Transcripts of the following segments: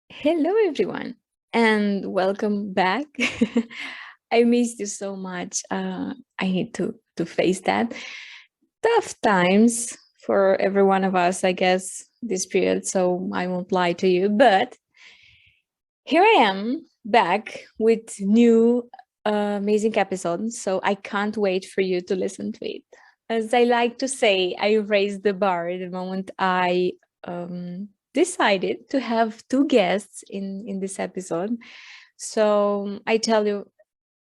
Hello, everyone, and welcome back. I missed you so much. I need to face that. Tough times for every one of us, I guess, this period. So I won't lie to you. But here I am back with new amazing episodes. So I can't wait for you to listen to it. As I like to say, I raised the bar the moment I decided to have two guests in this episode. So I tell you,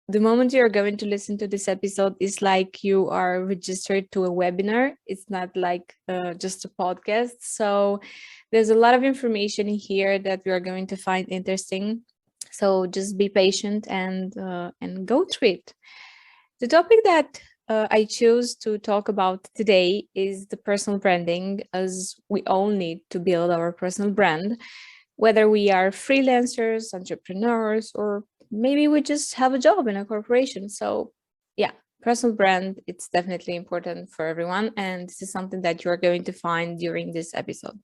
the moment you're going to listen to this episode is like you are registered to a webinar. It's not like just a podcast. So there's a lot of information in here that we are going to find interesting. So just be patient and go through it. The topic that I chose to talk about today is the personal branding, as we all need to build our personal brand, whether we are freelancers, entrepreneurs, or maybe we just have a job in a corporation. So yeah, personal brand, it's definitely important for everyone. And this is something that you're going to find during this episode.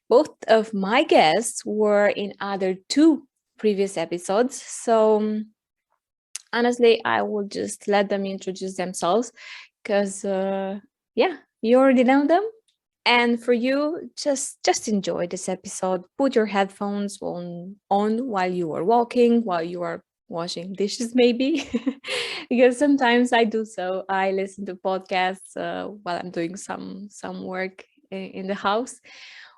Both of my guests were in other two previous episodes. So honestly, I will just let them introduce themselves because yeah, you already know them. And for you, just enjoy this episode. Put your headphones on while you are walking, while you are washing dishes, maybe, because sometimes I do so. I listen to podcasts while I'm doing some work in the house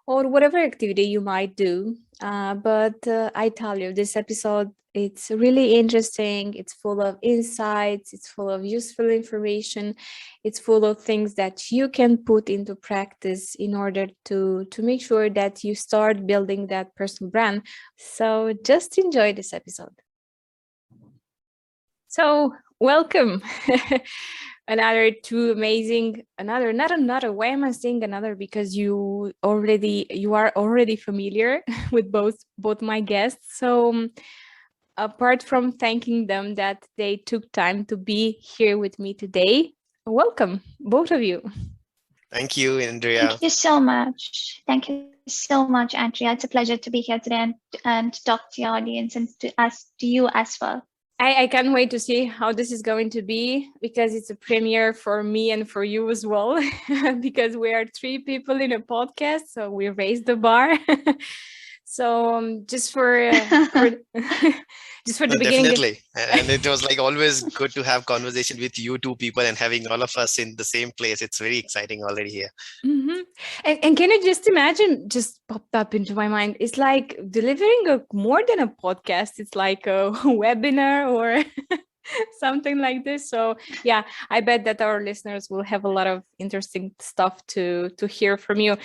or whatever activity you might do. But I tell you, this episode, it's really interesting. It's full of insights. It's full of useful information. It's full of things that you can put into practice in order to make sure that you start building that personal brand. So just enjoy this episode. So welcome. Another two amazing, not another. Why am I saying another? Because you are already familiar with both my guests. So apart from thanking them that they took time to be here with me today, welcome both of you. Thank you, Andrea. Thank you so much. Thank you so much, Andrea. It's a pleasure to be here today and talk to your audience and to you as well. I can't wait to see how this is going to be, because it's a premiere for me and for you as well, because we are three people in a podcast, so we raised the bar. So just for just for the beginning. Definitely. And it was like always good to have conversation with you two people and having all of us in the same place. It's very exciting already here. Mm-hmm. And can you just imagine, just popped up into my mind, it's like delivering more than a podcast. It's like a webinar or something like this. So yeah, I bet that our listeners will have a lot of interesting stuff to hear from you.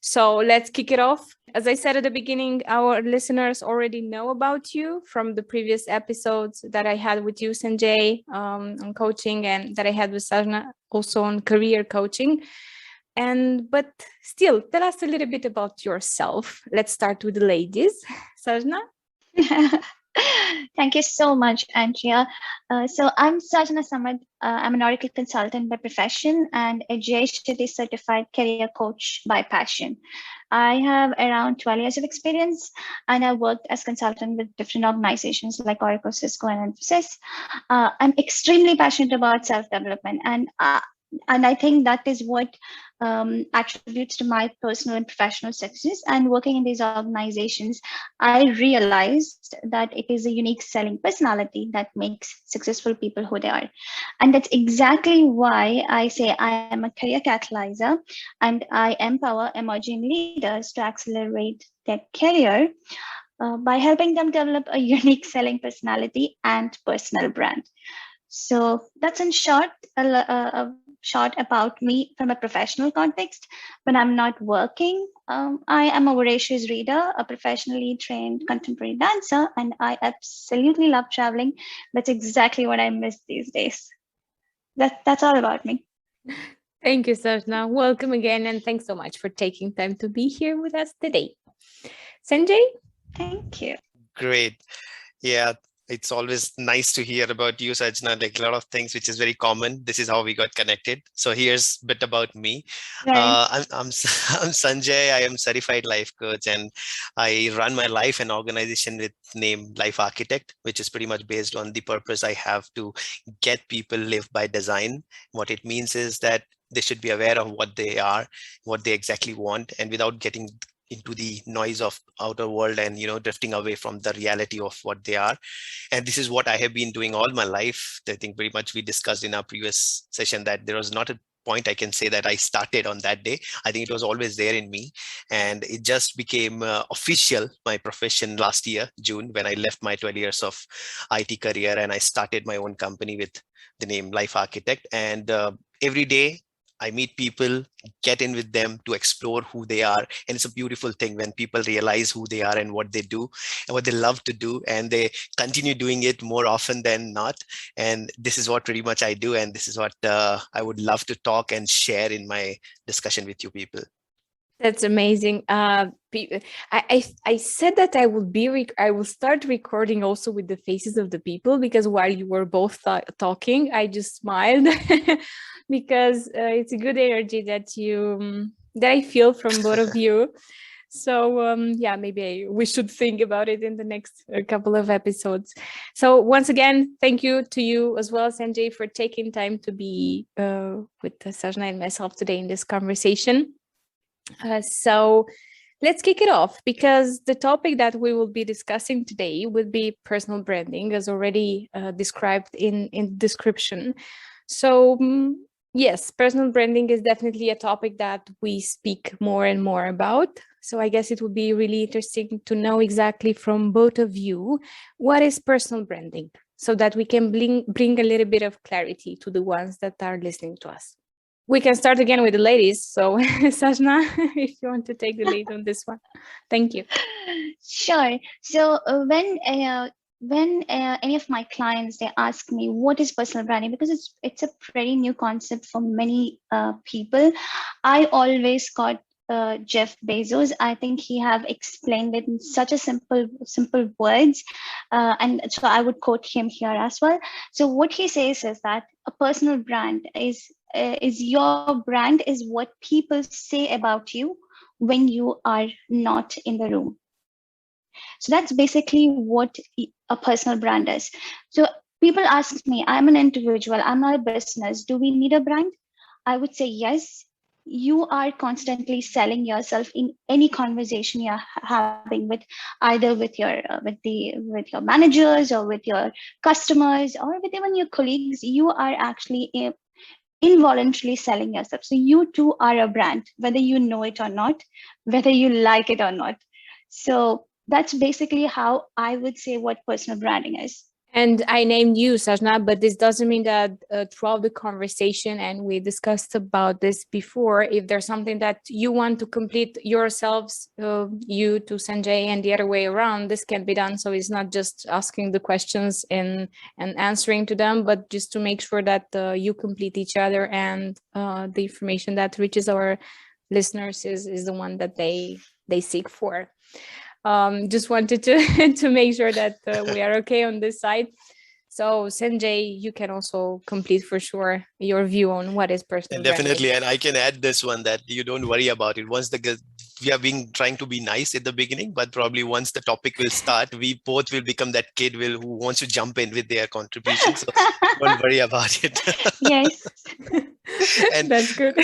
So let's kick it off. As I said at the beginning, our listeners already know about you from the previous episodes that I had with you, Sanjay, on coaching, and that I had with Sajna also on career coaching. But still, tell us a little bit about yourself. Let's start with the ladies. Sajna? Thank you so much, Andrea. So I'm Sajna Samad. I'm an Oracle consultant by profession and a JHTT certified career coach by passion. I have around 12 years of experience, and I worked as consultant with different organizations like Oracle, Cisco, and Infosys. I'm extremely passionate about self-development, and I think that is what attributes to my personal and professional success. And working in these organizations, I realized that it is a unique selling personality that makes successful people who they are. And that's exactly why I say I am a career catalyzer, and I empower emerging leaders to accelerate their career by helping them develop a unique selling personality and personal brand. So that's in short, short about me from a professional context. When I'm not working, I am a voracious reader, a professionally trained contemporary dancer, and I absolutely love traveling. That's exactly what I miss these days. That's all about me. Thank you, Sajna. Welcome again, and thanks so much for taking time to be here with us today. Sanjay? Thank you. Great. Yeah. It's always nice to hear about you, Sajna. Like a lot of things, which is very common. This is how we got connected. So here's a bit about me. Right. I'm Sanjay. I am certified life coach, and I run my life and organization with name Life Architect, which is pretty much based on the purpose I have to get people live by design. What it means is that they should be aware of what they are, what they exactly want, and without getting into the noise of outer world and drifting away from the reality of what they are. And this is what I have been doing all my life. I think pretty much we discussed in our previous session that there was not a point I can say that I started on that day. I think it was always there in me, and it just became official, my profession, last year June, when I left my 12 years of IT career and I started my own company with the name Life Architect. And every day I meet people, get in with them to explore who they are. And it's a beautiful thing when people realize who they are and what they do and what they love to do, and they continue doing it more often than not. And this is what pretty much I do. And this is what I would love to talk and share in my discussion with you people. That's amazing. I said that I will I will start recording also with the faces of the people, because while you were both talking, I just smiled because it's a good energy that that I feel from both of you. So yeah, maybe we should think about it in the next couple of episodes. So once again, thank you to you as well, Sanjay, for taking time to be with Sajna and myself today in this conversation. So let's kick it off, because the topic that we will be discussing today would be personal branding, as already described in description. So yes, personal branding is definitely a topic that we speak more and more about. So I guess it would be really interesting to know exactly from both of you, what is personal branding, so that we can bring a little bit of clarity to the ones that are listening to us. We can start again with the ladies. So, Sajna, if you want to take the lead on this one, thank you. Sure. So when any of my clients, they ask me what is personal branding, because it's a pretty new concept for many people. I always got Jeff Bezos. I think he have explained it in such a simple words, and so I would quote him here as well. So what he says is that a personal brand is your brand, is what people say about you when you are not in the room. So that's basically what a personal brand is. So people ask me, I'm an individual, I'm not a business, do we need a brand? I would say yes. You are constantly selling yourself in any conversation you're having with either with your managers or with your customers or with even your colleagues. You are actually involuntarily selling yourself. So you too are a brand, whether you know it or not, whether you like it or not. So that's basically how I would say what personal branding is. And I named you, Sajna, but this doesn't mean that throughout the conversation, and we discussed about this before, if there's something that you want to complete yourselves, you to Sanjay and the other way around, this can be done. So it's not just asking the questions and answering to them, but just to make sure that you complete each other, and the information that reaches our listeners is the one that they seek for. Just wanted to to make sure that we are okay on this side. So Sanjay, you can also complete for sure your view on what is personal branding. Definitely, and I can add this one, that you don't worry about it. Once we are being trying to be nice at the beginning, but probably once the topic will start, we both will become that kid who wants to jump in with their contribution. So don't worry about it. Yes. And that's good.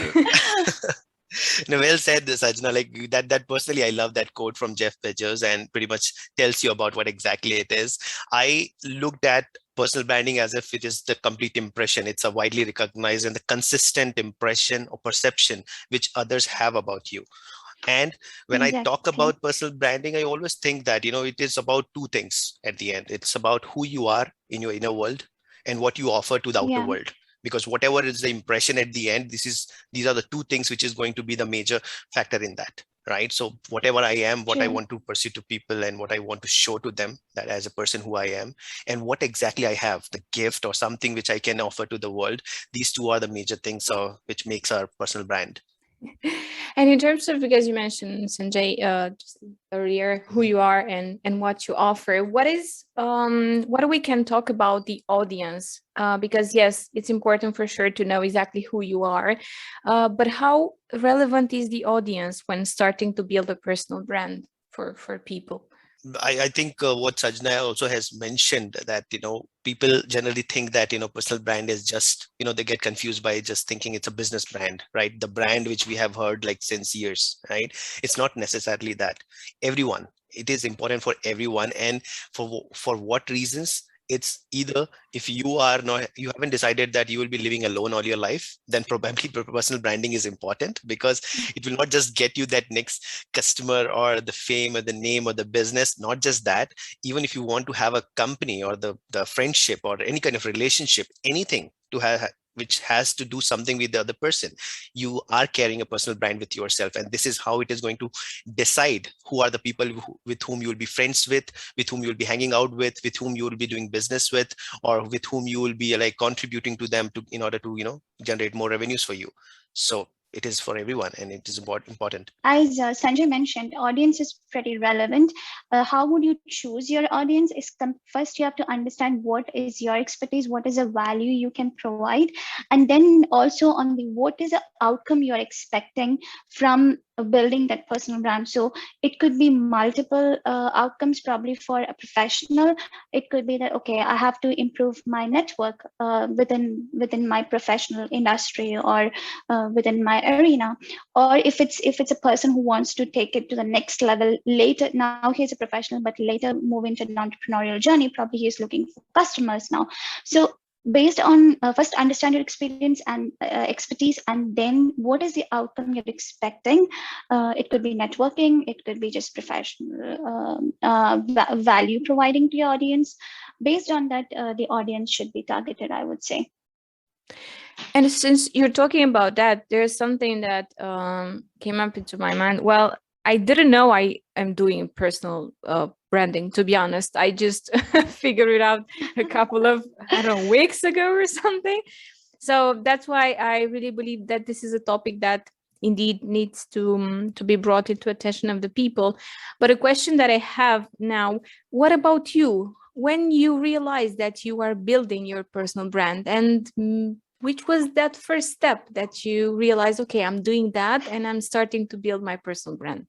No, well said, Sajna. Like that personally, I love that quote from Jeff Bezos, and pretty much tells you about what exactly it is. I looked at personal branding as if it is the complete impression. It's a widely recognized and the consistent impression or perception which others have about you. And when I talk about personal branding, I always think that, it is about two things at the end. It's about who you are in your inner world and what you offer to the outer world. Because whatever is the impression at the end, these are the two things which is going to be the major factor in that, right? So whatever I am, what I want to pursue to people, and what I want to show to them, that as a person who I am, and what exactly I have, the gift or something which I can offer to the world. These two are the major things which makes our personal brand. And in terms of, because you mentioned, Sanjay, just earlier, who you are and what you offer, what we can talk about the audience, because yes, it's important for sure to know exactly who you are, but how relevant is the audience when starting to build a personal brand for people? I think what Sajna also has mentioned, that people generally think that personal brand is just, they get confused by just thinking it's a business brand, right? The brand which we have heard like since years, right? It's not necessarily that. Everyone, it is important for everyone. And for what reasons? It's either, if you haven't decided that you will be living alone all your life, then probably personal branding is important, because it will not just get you that next customer or the fame or the name or the business. Not just that, even if you want to have a company or the friendship or any kind of relationship, anything to have which has to do something with the other person, you are carrying a personal brand with yourself. And this is how it is going to decide who are the people with whom you will be friends with whom you will be hanging out with whom you will be doing business with, or with whom you will be like contributing to them to in order to generate more revenues for you. So it is for everyone, and it is important. As Sanjay mentioned, audience is pretty relevant. How would you choose your audience? First, you have to understand what is your expertise, what is the value you can provide, and then also on the what is the outcome you're expecting from building that personal brand. So it could be multiple outcomes. Probably for a professional, it could be that, okay, I have to improve my network within my professional industry, or within my arena. Or if it's a person who wants to take it to the next level later, now he's a professional but later move into an entrepreneurial journey, probably he's looking for customers now. So based on first understand your experience and expertise, and then what is the outcome you're expecting. It could be networking, it could be just professional value providing to your audience. Based on that, the audience should be targeted, I would say. And since you're talking about that, there's something that came up into my mind. Well, I didn't know I am doing personal branding, to be honest. I just figured it out a couple of, I don't know, weeks ago or something. So that's why I really believe that this is a topic that indeed needs to be brought into attention of the people. But a question that I have now, what about you? When you realize that you are building your personal brand, and which was that first step that you realize, okay, I'm doing that and I'm starting to build my personal brand?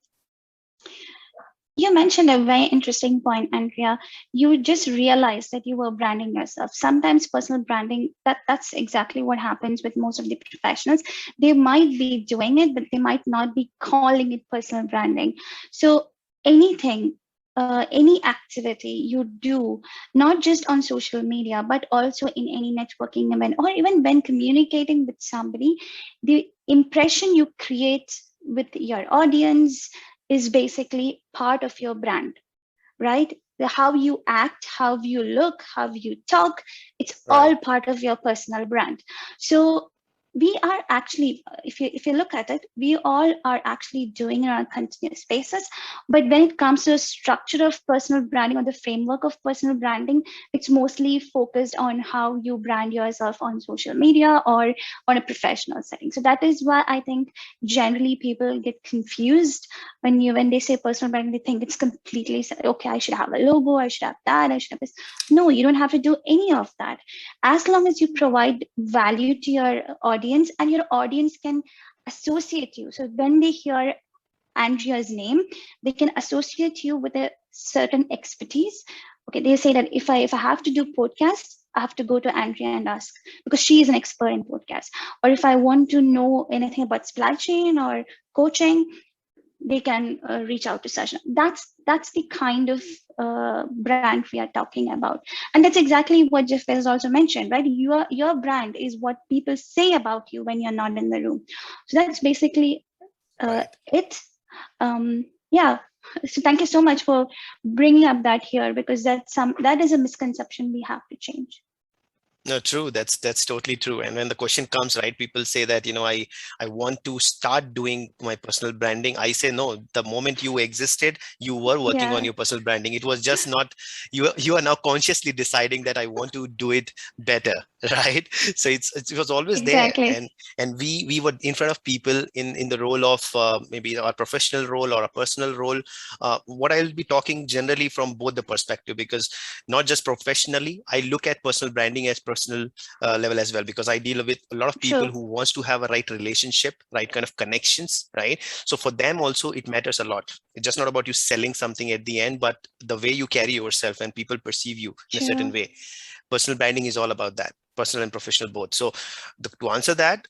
You mentioned a very interesting point, Andrea. You just realized that you were branding yourself. Sometimes personal branding, that's exactly what happens with most of the professionals. They might be doing it, but they might not be calling it personal branding. So anything, any activity you do, not just on social media, but also in any networking event, or even when communicating with somebody, the impression you create with your audience is basically part of your brand, right? How you act, how you look, how you talk, it's Right. all part of your personal brand. So we are actually, if you look at it, we all are actually doing it on a continuous basis. But when it comes to the structure of personal branding, or the framework of personal branding, it's mostly focused on how you brand yourself on social media or on a professional setting. So that is why I think generally people get confused when they say personal branding. They think it's completely okay, I should have a logo, I should have that, I should have this. No, you don't have to do any of that. As long as you provide value to your audience, and your audience can associate you. So when they hear Andrea's name, they can associate you with a certain expertise. Okay, they say that if I have to do podcasts, I have to go to Andrea and ask, because she is an expert in podcasts. Or if I want to know anything about supply chain or coaching, they can reach out to Sajna. That's the kind of brand we are talking about, and that's exactly what Jeff has also mentioned, right? Your brand is what people say about you when you're not in the room. So that's basically Right. it. Yeah. So thank you so much for bringing up that here, because that is a misconception we have to change. No, true. That's totally true. And when the question comes, right, people say that, I want to start doing my personal branding. I say no. The moment you existed, you were working on Yeah, your personal branding. It was just not you are now consciously deciding that I want to do it better, right? So it was always there. exactly. And we were in front of people in the role of maybe our professional role or a personal role. What I'll be talking generally from both the perspective, because not just professionally, I look at personal branding as personal level as well, because I deal with a lot of people True. who wants to have a right relationship, right kind of connections, right? So for them also it matters a lot. It's just not about you selling something at the end, but the way you carry yourself and people perceive you in a certain True. way. Personal branding is all about that, personal and professional both. So to answer that,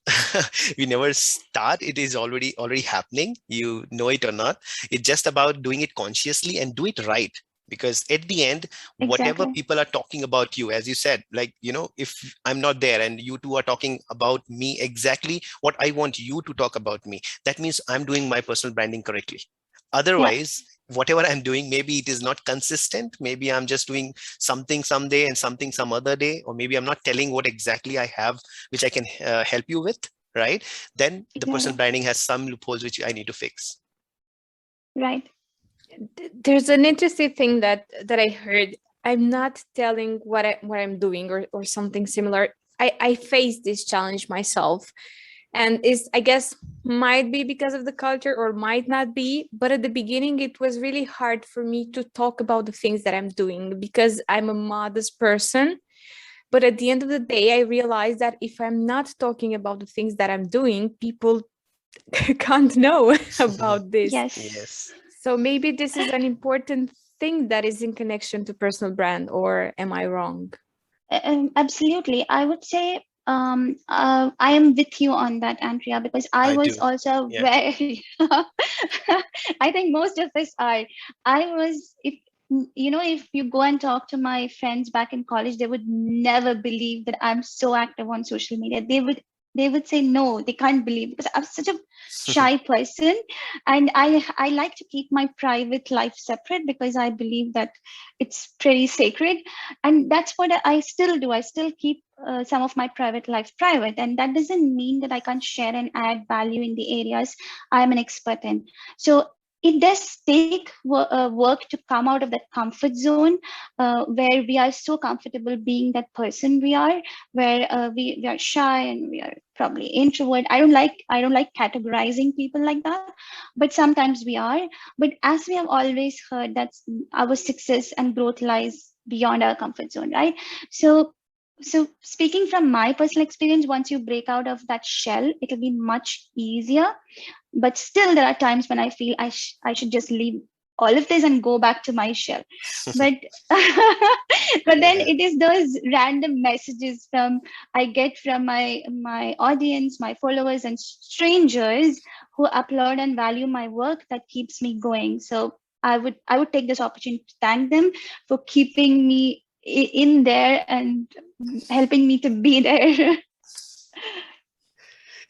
we never start, it is already happening, you know it or not. It's just about doing it consciously and do it right. Because at the end, whatever Exactly. people are talking about you, as you said, like, if I'm not there and you two are talking about me exactly what I want you to talk about me, that means I'm doing my personal branding correctly. Yeah. Otherwise, whatever I'm doing, maybe it is not consistent, maybe I'm just doing something someday and something some other day, or maybe I'm not telling what exactly I have which I can help you with, right? Then the personal Exactly. branding has some loopholes which I need to fix. Right. There's an interesting thing that I heard. I'm not telling what I'm doing or something similar. I faced this challenge myself, and is, I guess, might be because of the culture or might not be, but at the beginning it was really hard for me to talk about the things that I'm doing because I'm a modest person. But at the end of the day, I realized that if I'm not talking about the things that I'm doing, people can't know about this. Yes. Yes. So maybe this is an important thing that is in connection to personal brand, or am I wrong? Absolutely. I would say I am with you on that, Andrea, because I I was do. also Yeah. very, I think most of us are. I was, if you go and talk to my friends back in college, they would never believe that I'm so active on social media. They would say no, they can't believe, because I'm such a shy person, and I like to keep my private life separate because I believe that it's pretty sacred, and that's what I still do. I still keep some of my private life private, and that doesn't mean that I can't share and add value in the areas I'm an expert in. So it does take work to come out of that comfort zone, where we are so comfortable being that person we are, where we are shy and we are probably introvert. I don't like categorizing people like that, but sometimes we are. But as we have always heard, that's our success and growth lies beyond our comfort zone, right? So so speaking from my personal experience, once you break out of that shell, it'll be much easier. But still, there are times when I feel I should just leave all of this and go back to my shell. But but then Yeah. it is those random messages from I get from my audience, my followers, and strangers who upload and value my work that keeps me going. So I would take this opportunity to thank them for keeping me in there and helping me to be there.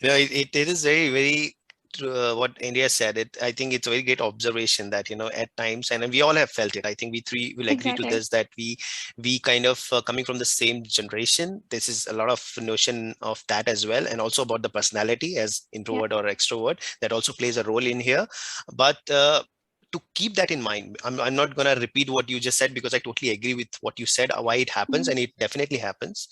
It is very, very true, what India said. I think it's a very great observation that, at times, and we all have felt it. I think we three will agree to Exactly. this, that we kind of coming from the same generation. This is a lot of notion of that as well, and also about the personality as Yeah. introvert or extrovert, that also plays a role in here. But to keep that in mind, I'm not going to repeat what you just said, because I totally agree with what you said, why it happens, Mhm. and it definitely happens.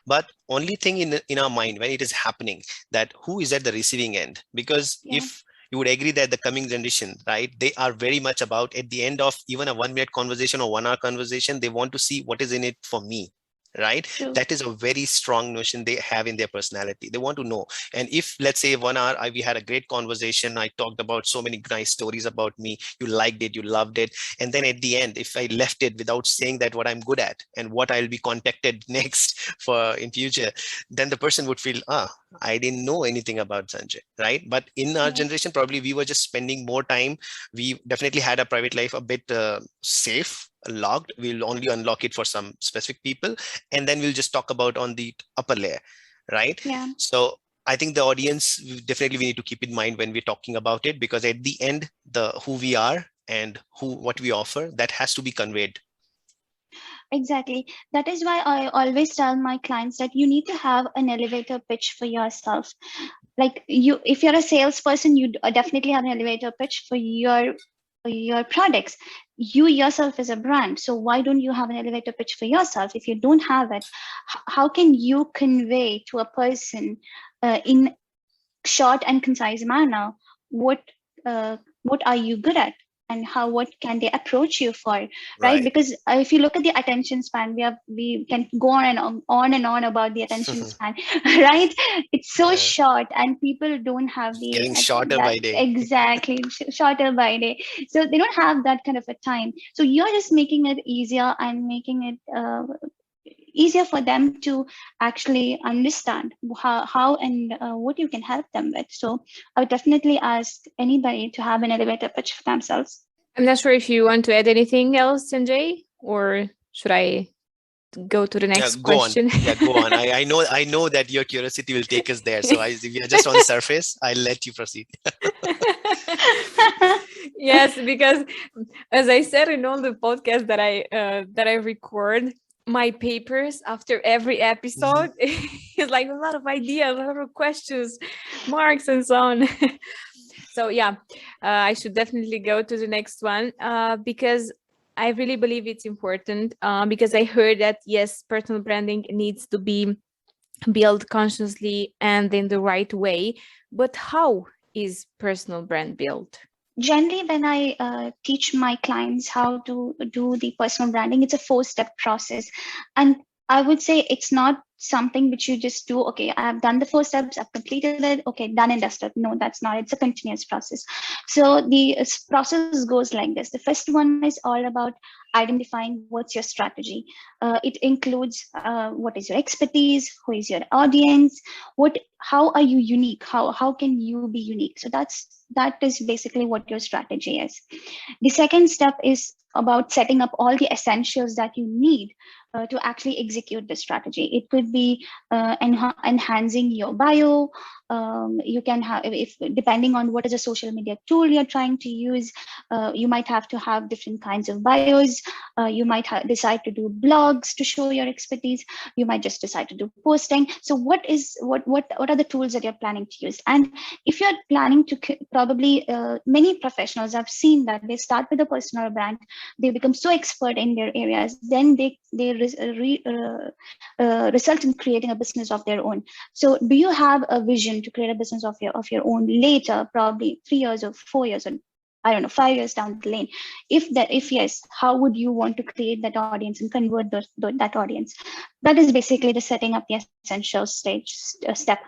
But only thing in our mind when it is happening, that who is at the receiving end. Because Yeah. if you would agree that the coming generation, right, they are very much about, at the end of even a 1 minute conversation or 1 hour conversation, they want to see what is in it for me, right? True. That is a very strong notion they have in their personality. They want to know. And if, let's say, 1 hour we had a great conversation, I talked about so many nice stories about me, you liked it, you loved it, and then at the end, if I left it without saying that what I'm good at and what I'll be contacted next for in future, then the person would feel, I didn't know anything about Sanjay, right? But in our Yeah. generation, probably we were just spending more time. We definitely had a private life a bit safe, locked. We'll only unlock it for some specific people, and then we'll just talk about on the upper layer, right? Yeah. So I think the audience, definitely we need to keep in mind when we're talking about it, because at the end, the who we are and what we offer, that has to be conveyed. Exactly. That is why I always tell my clients that you need to have an elevator pitch for yourself. Like you, if you're a salesperson, you definitely have an elevator pitch for your products. You yourself is a brand, so why don't you have an elevator pitch for yourself? If you don't have it, how can you convey to a person in short and concise manner what what are you good at, and how what can they approach you for, right? Right. Because if you look at the attention span, we can go on and on about the attention span, right? It's so Yeah. short, and people don't have the Getting shorter that by day. exactly shorter by day, so they don't have that kind of a time. So you're just making it easier and making it easier for them to actually understand how and what you can help them with. So I would definitely ask anybody to have an elevator pitch for themselves. I'm not sure if you want to add anything else, Sanjay, or should I go to the Yeah, next go on. question? Yeah, go on. I know that your curiosity will take us there. So if we are just on the surface, I'll let you proceed. Yes, because as I said in all the podcasts that I record, my papers after every Mhm. episode is like a lot of ideas, a lot of questions, marks, and so on. So yeah, I should definitely go to the next one because I really believe it's important because I heard that yes, personal branding needs to be built consciously and in the right way. But how is personal brand built? Generally, when I teach my clients how to do the personal branding, it's a 4-step process. And I would say it's not something which you just do, okay, I've done the 4 steps, I've completed it, okay, done and dusted. No, that's not. It's a continuous process. So the process goes like this. The first one is all about identifying what's your strategy. It includes what is your expertise, who is your audience, how are you unique, how can you be unique. So that is basically what your strategy is. The second step is about setting up all the essentials that you need to actually execute the strategy. It could be enhancing your bio. You can have, if depending on what is a social media tool you're trying to use, you might have to have different kinds of bios. You might decide to do blogs to show your expertise. You might just decide to do posting. So what are the tools that you're planning to use? And if you're planning to probably many professionals, I've seen that they start with a personal brand, they become so expert in their areas, then they result in creating a business of their own. So do you have a vision to create a business of your own later, probably 3 years or 4 years, or I don't know, 5 years down the lane? If yes, how would you want to create that audience and convert that audience? That is basically the setting up the essential stage step.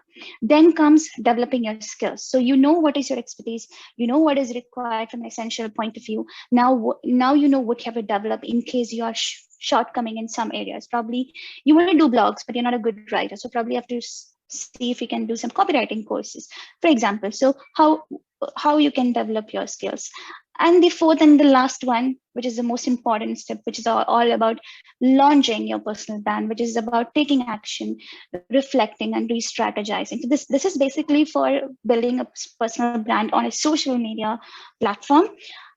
Then comes developing your skills. So you know what is your expertise, you know what is required from an essential point of view. Now you know what you have to develop in case you are shortcoming in some areas. Probably you want to do blogs, but you're not a good writer, so probably you have to see if you can do some copywriting courses, for example. So how you can develop your skills. And the fourth and the last one, which is the most important step, which is all about launching your personal brand, which is about taking action, reflecting, and re-strategizing. So this is basically for building a personal brand on a social media platform.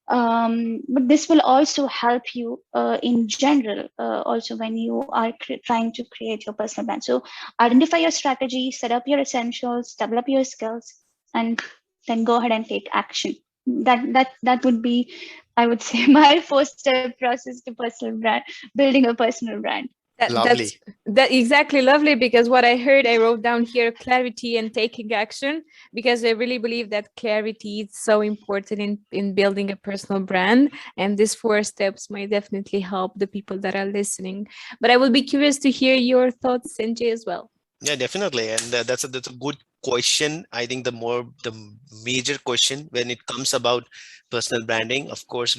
But this will also help you in general, also when you are trying to create your personal brand. So identify your strategy, set up your essentials, develop your skills, and then go ahead and take action. That would be, I would say, my 4-step process to personal brand, building a personal brand. That's Lovely. that exactly lovely, because what I heard, I wrote down here clarity and taking action, because I really believe that clarity is so important in building a personal brand, and these 4 steps might definitely help the people that are listening. But I will be curious to hear your thoughts, Sanjay, as well. Yeah, definitely, and that's a good question. I think the major question when it comes about personal branding, of course,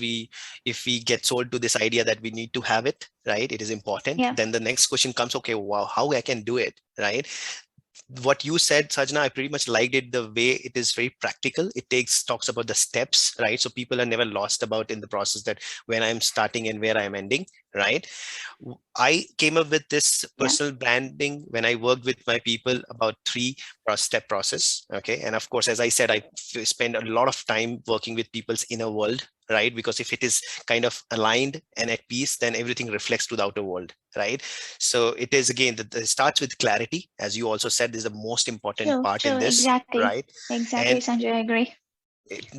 if we get sold to this idea that we need to have it, right? It is important. Yeah. Then the next question comes, okay, wow, how I can do it, right? What you said, Sajna, I pretty much liked it the way it is very practical. It talks about the steps, right? So people are never lost about in the process that when I'm starting and where I'm ending, right? I came up with this Yeah. personal branding when I worked with my people about 3 step process. Okay. And of course, as I said, I spend a lot of time working with people's inner world. right? Because if it is kind of aligned and at peace, then everything reflects to the outer world, right? So it is, again, that it starts with clarity, as you also said, this is the most important True, part in true, this, exactly. right? Exactly, And Sanjay, I agree.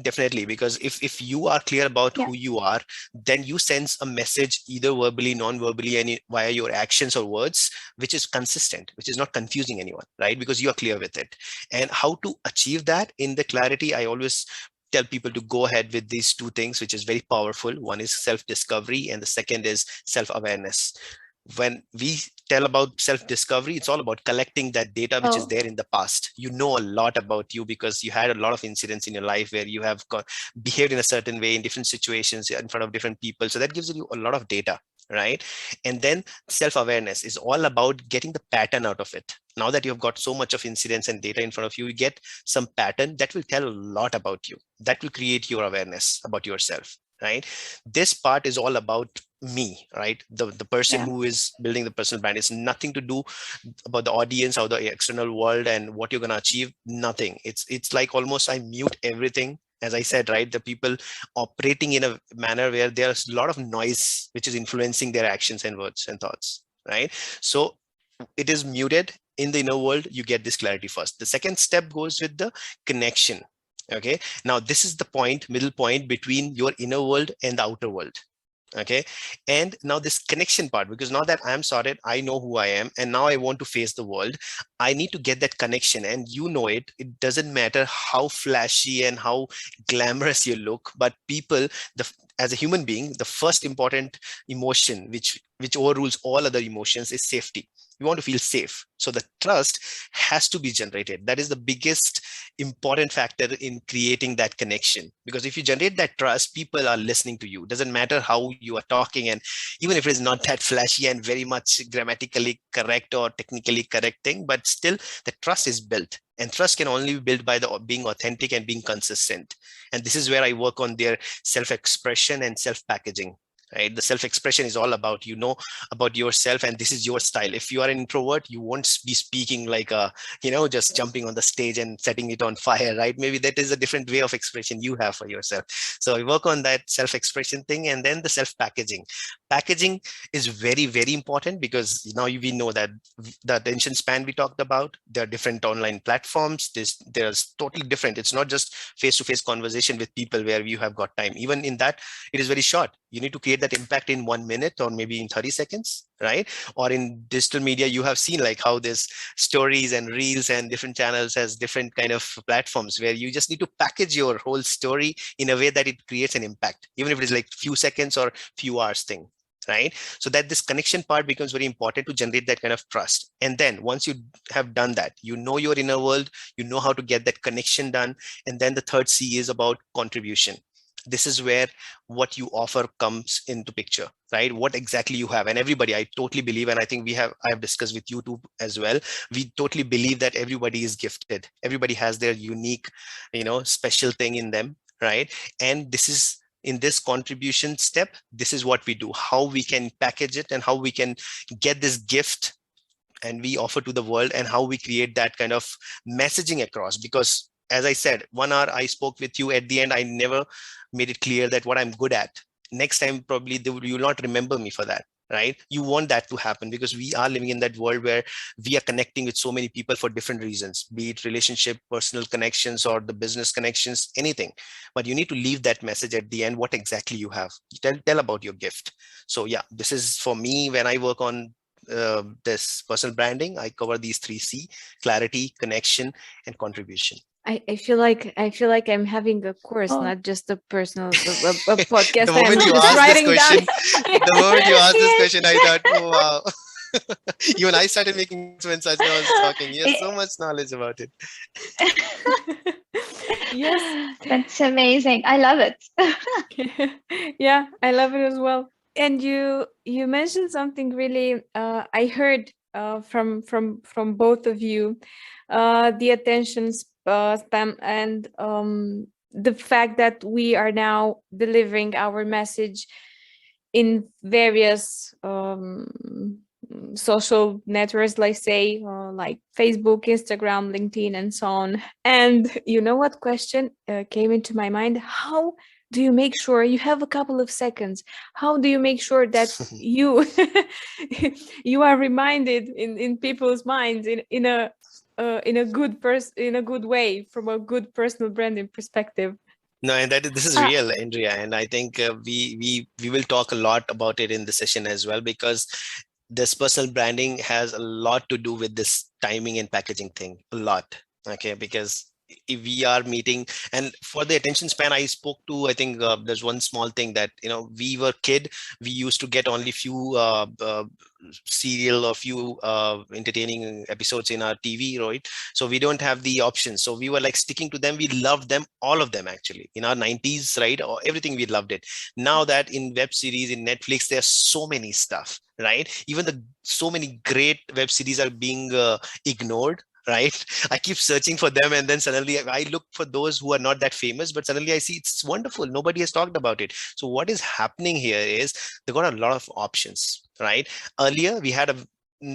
definitely, because if you are clear about Yeah. who you are, then you sense a message either verbally, non-verbally, and via your actions or words, which is consistent, which is not confusing anyone, right? Because you are clear with it. And how to achieve that in the clarity, I always tell people to go ahead with these two things, which is very powerful. One is self-discovery, and the second is self-awareness. When we tell about self-discovery, it's all about collecting that data which is Oh, there in the past. You know a lot about you because you had a lot of incidents in your life where you have behaved in a certain way in different situations in front of different people. So that gives you a lot of data, right? And then self-awareness is all about getting the pattern out of it. Now that you have got so much of incidents and data in front of you, you get some pattern that will tell a lot about you. That will create your awareness about yourself, right? This part is all about me, right? The person yeah. who is building the personal brand. Is nothing to do about the audience or the external world and what you're going to achieve. Nothing. It's like almost I mute everything, as I said, right? The people operating in a manner where there's a lot of noise which is influencing their actions and words and thoughts, right? So it is muted. In the inner world, you get this clarity first. The second step goes with the connection. Okay, now this is the point, middle point between your inner world and the outer world. Okay, and now this connection part, because now that I'm sorted, I know who I am, and now I want to face the world. I need to get that connection, and you know it doesn't matter how flashy and how glamorous you look, but people, as a human being, the first important emotion which overrules all other emotions is safety. We want to feel safe, so the trust has to be generated. That is the biggest important factor in creating that connection, because if you generate that trust, people are listening to you. Doesn't matter how you are talking, and even if it is not that flashy and very much grammatically correct or technically correct thing, but still the trust is built, and trust can only be built by the being authentic and being consistent. And this is where I work on their self-expression and self-packaging, right? The self-expression is all about, you know, about yourself, and this is your style. If you are an introvert, you won't be speaking like a, you know, just jumping on the stage and setting it on fire, right? Maybe that is a different way of expression you have for yourself. So I work on that self-expression thing. And then the self-packaging is very, very important, because now we know that the attention span we talked about, there are different online platforms. There's totally different. It's not just face-to-face conversation with people where you have got time. Even in that, it is very short. You need to create that impact in 1 minute or maybe in 30 seconds, right? Or in digital media, you have seen like how there's stories and reels and different channels has different kind of platforms where you just need to package your whole story in a way that it creates an impact, even if it is like few seconds or few hours thing, right? So that this connection part becomes very important to generate that kind of trust. And then once you have done that, you know your inner world, you know how to get that connection done. And then the third C is about contribution. This is where what you offer comes into picture, right? What exactly you have. And everybody, I totally believe, and I think I have discussed with you too as well, we totally believe that everybody is gifted. Everybody has their unique, you know, special thing in them, right? And this is, in this contribution step, this is what we do, how we can package it and how we can get this gift and we offer to the world, and how we create that kind of messaging across. Because as I said, 1 hour I spoke with you, at the end I never made it clear that what I'm good at. Next time probably you will not remember me for that, right? You want that to happen, because we are living in that world where we are connecting with so many people for different reasons, be it relationship, personal connections, or the business connections, anything. But you need to leave that message at the end, what exactly you have. Tell about your gift. So yeah, this is for me. When I work on this personal branding, I cover these 3C: clarity, connection, and contribution. I feel like I'm having a course, Oh, not just a personal a The podcast. I'm moment you just asked this writing down. question, the moment you asked this yes. question, I thought, oh wow. Even I started making notes when Sajna was talking. He has so much knowledge about it. Yes. That's amazing. I love it. Yeah, I love it as well. And you mentioned something really I heard from both of you, the attention span, and the fact that we are now delivering our message in various social networks, let's say, like Facebook, Instagram, LinkedIn, and so on. And you know what question came into my mind? How do you make sure you have a couple of seconds? How do you make sure that you you are reminded in people's minds in a good way, from a good personal branding perspective? No, and this is Uh, real, Andrea, and I think we will talk a lot about it in the session as well, because this personal branding has a lot to do with this timing and packaging thing, a lot. Okay, because if we are meeting, and for the attention span, I spoke to, I think there's one small thing that, we were kid, we used to get only few serial or few entertaining episodes in our TV, right? So we don't have the options, so we were like sticking to them. We loved them, all of them, actually, in our 90s, right? Or everything, we loved it. Now that in web series, in Netflix, there's so many stuff, right? Even the so many great web series are being ignored, right? I keep searching for them, and then suddenly I look for those who are not that famous, but suddenly I see it's wonderful, nobody has talked about it. So what is happening here is they got a lot of options, right? Earlier we had a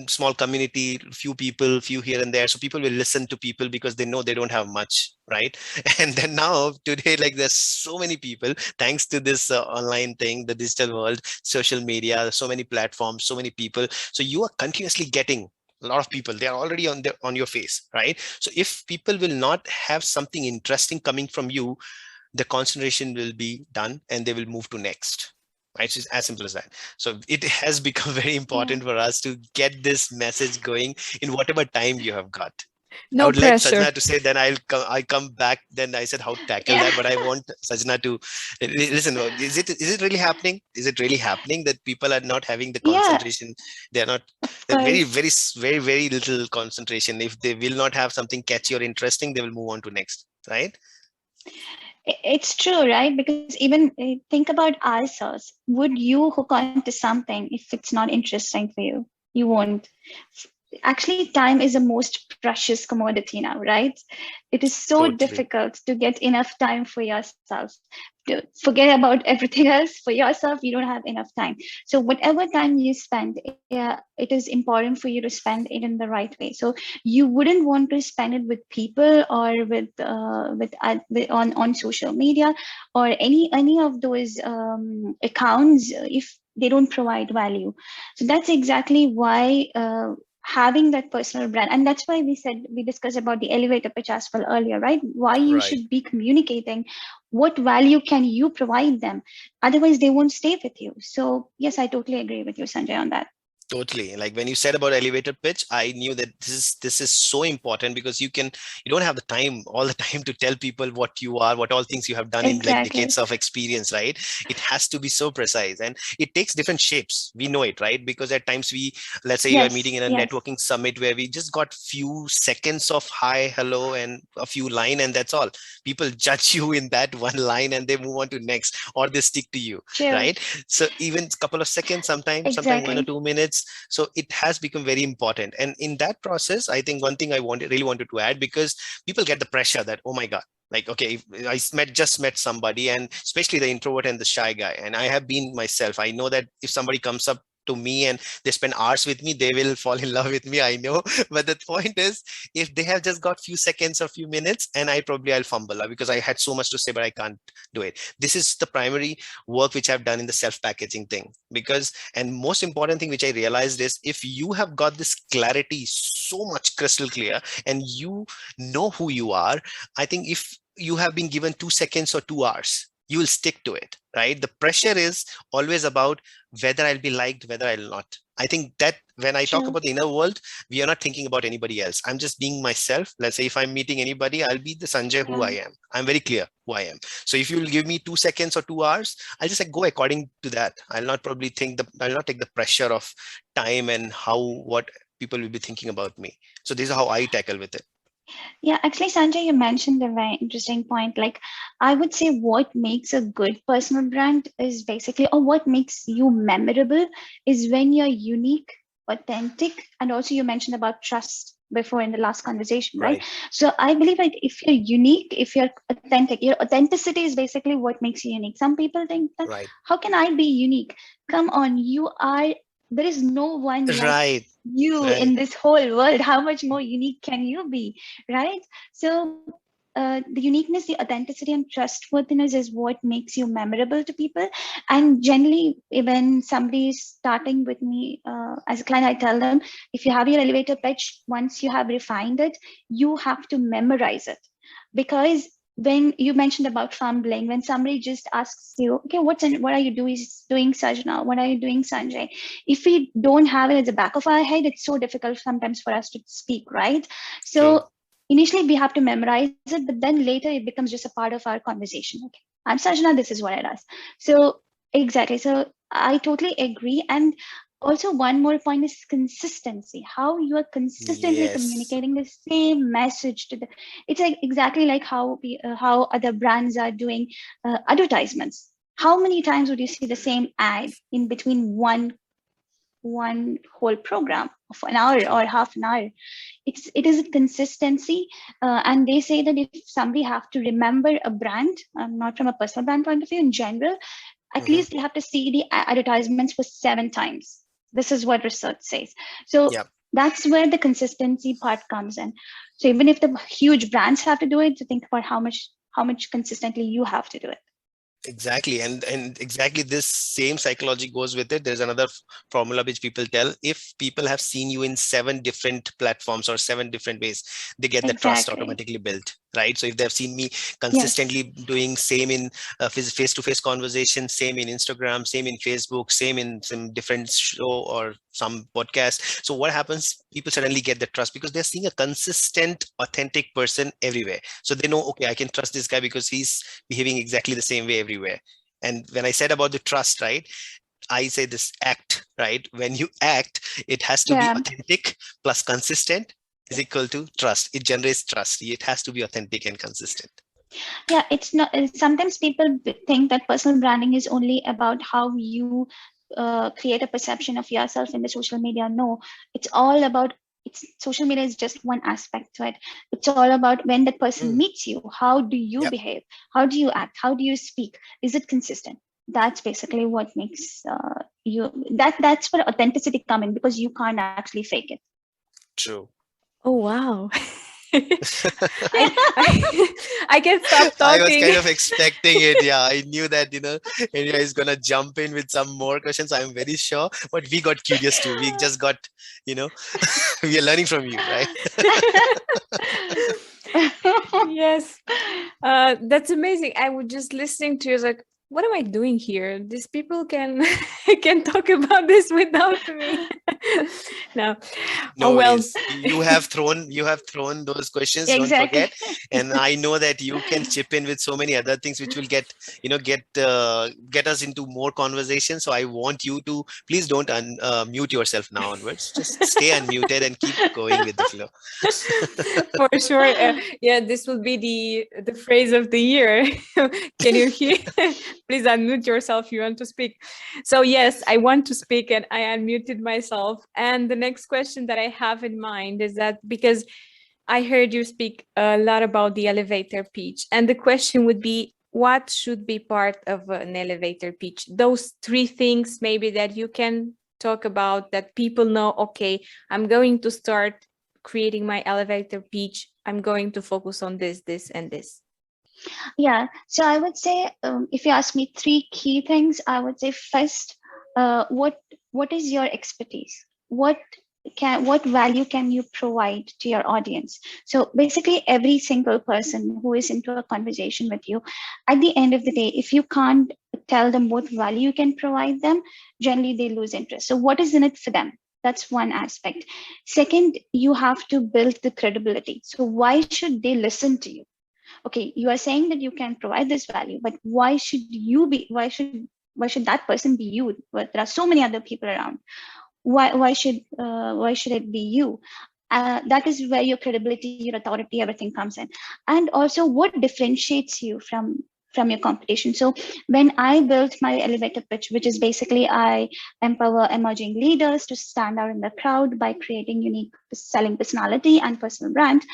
small community, few people, few here and there, so people will listen to people because they know they don't have much, right? And then now today, like, there's so many people, thanks to this online thing, the digital world, social media, so many platforms, so many people, so you are continuously getting a lot of people. They are already on your face, right? So if people will not have something interesting coming from you, the concentration will be done and they will move to next, right? It's as simple as that. So it has become very yeah. important for us to get this message going in whatever time you have got. I No would like pressure. Sajna to say, then I come back. Then I said how to tackle Yeah. that, but I want Sajna to listen. Is it really happening? Is it really happening that people are not having the Yeah, concentration? They are not. of They're very, course. very, very, very little concentration. If they will not have something catchy or interesting, they will move on to next. Right? It's true, right? Because even think about ourselves. Would you hook on to something if it's not interesting for you? You won't. Actually, time is the most precious commodity now, right? It is so Totally. difficult to get enough time for yourself. To forget about everything else, for yourself, you don't have enough time. So whatever time you spend, yeah, it is important for you to spend it in the right way. So you wouldn't want to spend it with people or with on social media or any of those accounts if they don't provide value. So that's exactly why having that personal brand, and that's why we discussed about the elevator pitch as well earlier, right? Why you Right. should be communicating, what value can you provide them, otherwise they won't stay with you. So yes, I totally agree with you, Sanjay, on that. Totally. Like when you said about elevator pitch, I knew that this is so important, because you don't have the time all the time to tell people what you are, what all things you have done in like decades Exactly. of experience, right? It has to be so precise, and it takes different shapes. We know it, right? Because at times let's say you are meeting Yes, in a yes. networking summit where we just got few seconds of hi, hello, and a few line, and that's all. People judge you in that one line and they move on to next, or they stick to you, True. right? So even a couple of seconds, sometimes Exactly. 1 or 2 minutes. So it has become very important, and in that process, I think one thing I really wanted to add, because people get the pressure that, oh my god, like, okay, if I just met somebody, and especially the introvert and the shy guy, and I have been myself, I know that if somebody comes up to me and they spend hours with me, they will fall in love with me, I know. But the point is, if they have just got few seconds or few minutes, and I'll fumble because I had so much to say, but I can't do it. This is the primary work which I've done in the self packaging thing. Because, and most important thing which I realized is, if you have got this clarity so much crystal clear, and you know who you are, I think if you have been given 2 seconds or 2 hours, you will stick to it, right? The pressure is always about whether I'll be liked, whether I'll not. I think that when I talk True. about the inner world, we are not thinking about anybody else. I'm just being myself. Let's say if I'm meeting anybody, I'll be the Sanjay who I Yeah. am. I'm very clear who I am. So if you will give me 2 seconds or 2 hours, I'll just like go according to that. I'll not take the pressure of time and what people will be thinking about me. So this is how I tackle with it. Yeah, actually, Sanjay, you mentioned a very interesting point. Like, I would say what makes a good personal brand is basically, or what makes you memorable is when you're unique, authentic, and also you mentioned about trust before in the last conversation, right? Right. So I believe like if you're unique, if you're authentic, your authenticity is basically what makes you unique. Some people think that, Right. how can I be unique? Come on, you are, there is no one like Right. you Right. in this whole world. How much more unique can you be? Right? So the uniqueness, the authenticity, and trustworthiness is what makes you memorable to people. And generally, when somebody is starting with me as a client, I tell them, if you have your elevator pitch, once you have refined it, you have to memorize it. Because when you mentioned about fumbling, when somebody just asks you, okay, what are you doing, Sajna? What are you doing, Sanjay? If we don't have it at the back of our head, it's so difficult sometimes for us to speak, right? True. So initially we have to memorize it, but then later it becomes just a part of our conversation. Okay, I'm Sajna, this is what I does. So exactly. So I totally agree. And also one more point is consistency, how you are consistently Yes. communicating the same message to the, it's like exactly like how other brands are doing advertisements. How many times would you see the same ad in between one whole program of an hour True. or half an hour? It is a consistency. And they say that if somebody have to remember a brand, not from a personal brand point of view, in general, at Hmm. least they have to see the advertisements for 7 times. This is what research says. So Yeah. that's where the consistency part comes in. So even if the huge brands have to do it, to think about how much consistently you have to do it. Exactly, and exactly this same psychology goes with it. There's another formula which people tell: if people have seen you in 7 different platforms or 7 different ways, they get the trust Exactly. automatically built, right? So if they've seen me Yes. consistently doing same in face-to-face conversation, same in Instagram, same in Facebook, same in some different show or some podcast, so what happens? People suddenly get the trust because they're seeing a consistent, authentic person everywhere. So they know, okay, I can trust this guy because he's behaving exactly the same way everywhere. And when I said about the trust, right, I say this act, right? When you act, it has to be Yeah. authentic plus consistent is equal to trust. It generates trust. It has to be authentic and consistent. Yeah, it's not. Sometimes people think that personal branding is only about how you create a perception of yourself in the social media. No, it's all about. It's social media is just one aspect to it. It's all about when that person Mm, meets you. How do you yep, behave? How do you act? How do you speak? Is it consistent? That's basically what makes you. That's where authenticity come in, because you can't actually fake it. true. Oh wow. I I can't stop I was talking. kind of expecting it. Yeah, I knew that, India is gonna jump in with some more questions. I'm very sure. But we got curious too. We just got, you know, we are learning from you, right? Yes. That's amazing. I was just listening to you, like, what am I doing here? These people can can talk about this without me. No. Oh No well. worries. You have thrown those questions, don't Exactly. forget. And I know that you can chip in with so many other things which will get us into more conversation. So I want you to please don't mute yourself now onwards. Just stay unmuted and keep going with the flow. For sure. Yeah, this will be the phrase of the year. Can you hear? Please unmute yourself if you want to speak. So yes, I want to speak and I unmuted myself. And the next question that I have in mind is that because I heard you speak a lot about the elevator pitch, and the question would be, what should be part of an elevator pitch? Those 3 things maybe that you can talk about that people know, okay, I'm going to start creating my elevator pitch. I'm going to focus on this, this, and this. Yeah, so I would say, if you ask me three key things, I would say first, what is your expertise? What value can you provide to your audience? So basically, every single person who is into a conversation with you, at the end of the day, if you can't tell them what value you can provide them, generally they lose interest. So what is in it for them? That's one aspect. Second, you have to build the credibility. So why should they listen to you? Okay, you are saying that you can provide this value, but why should that person be you? But there are so many other people around. Why should it be you? That is where your credibility, your authority, everything comes in. And also, what differentiates you from your competition? So when I built my elevator pitch, which is basically I empower emerging leaders to stand out in the crowd by creating unique selling personality and personal brand,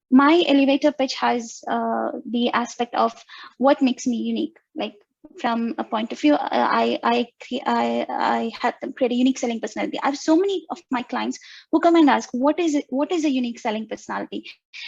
my elevator pitch has the aspect of what makes me unique. Like, from a point of view, I help them create a unique selling personality. I have so many of my clients who come and ask, what is it? What is a unique selling personality?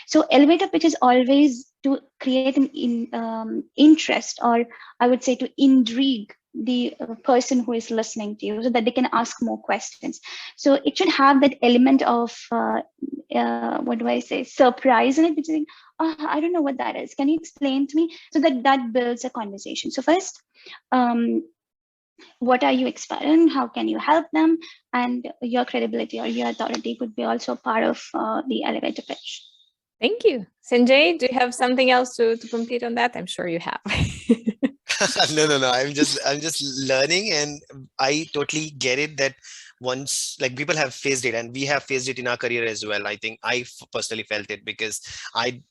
So elevator pitch is always to create an interest, or I would say to intrigue the person who is listening to you, so that they can ask more questions. So it should have that element of what do I say, surprise in it, which is, oh, I don't know what that is. Can you explain to me? So that builds a conversation. So first, what are you expecting? How can you help them? And your credibility or your authority could be also part of the elevator pitch. Thank you. Sanjay, do you have something else to complete on that? I'm sure you have. No. I'm just learning, and I totally get it that once, like, people have faced it, and we have faced it in our career as well. I think I personally felt it, because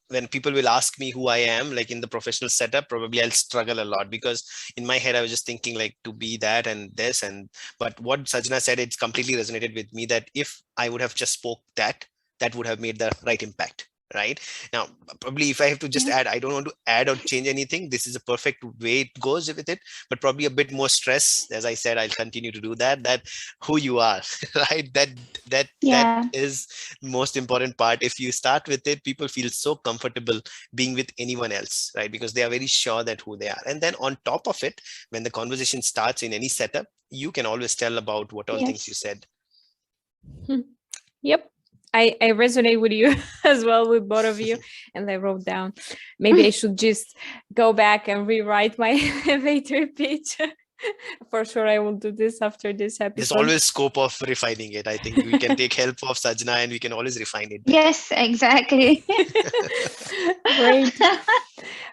when people will ask me who I am, like in the professional setup, probably I'll struggle a lot, because in my head I was just thinking like to be that and this, and but what Sajna said, it's completely resonated with me, that if I would have just spoke that would have made the right impact. Right now, probably if I have to just add, I don't want to add or change anything. This is a perfect way it goes with it, but probably a bit more stress. As I said, I'll continue to do that. That who you are, right? That Yeah. is most important part. If you start with it, people feel so comfortable being with anyone else, right? Because they are very sure that who they are. And then on top of it, when the conversation starts in any setup, you can always tell about what all things you Yes. said. Yep. I resonate with you as well, with both of you. And I wrote down, maybe I should just go back and rewrite my elevator pitch. For sure, I will do this after this There's episode. always scope of refining it. I think we can take help of Sajna, and we can always refine it better. Yes, exactly. Great.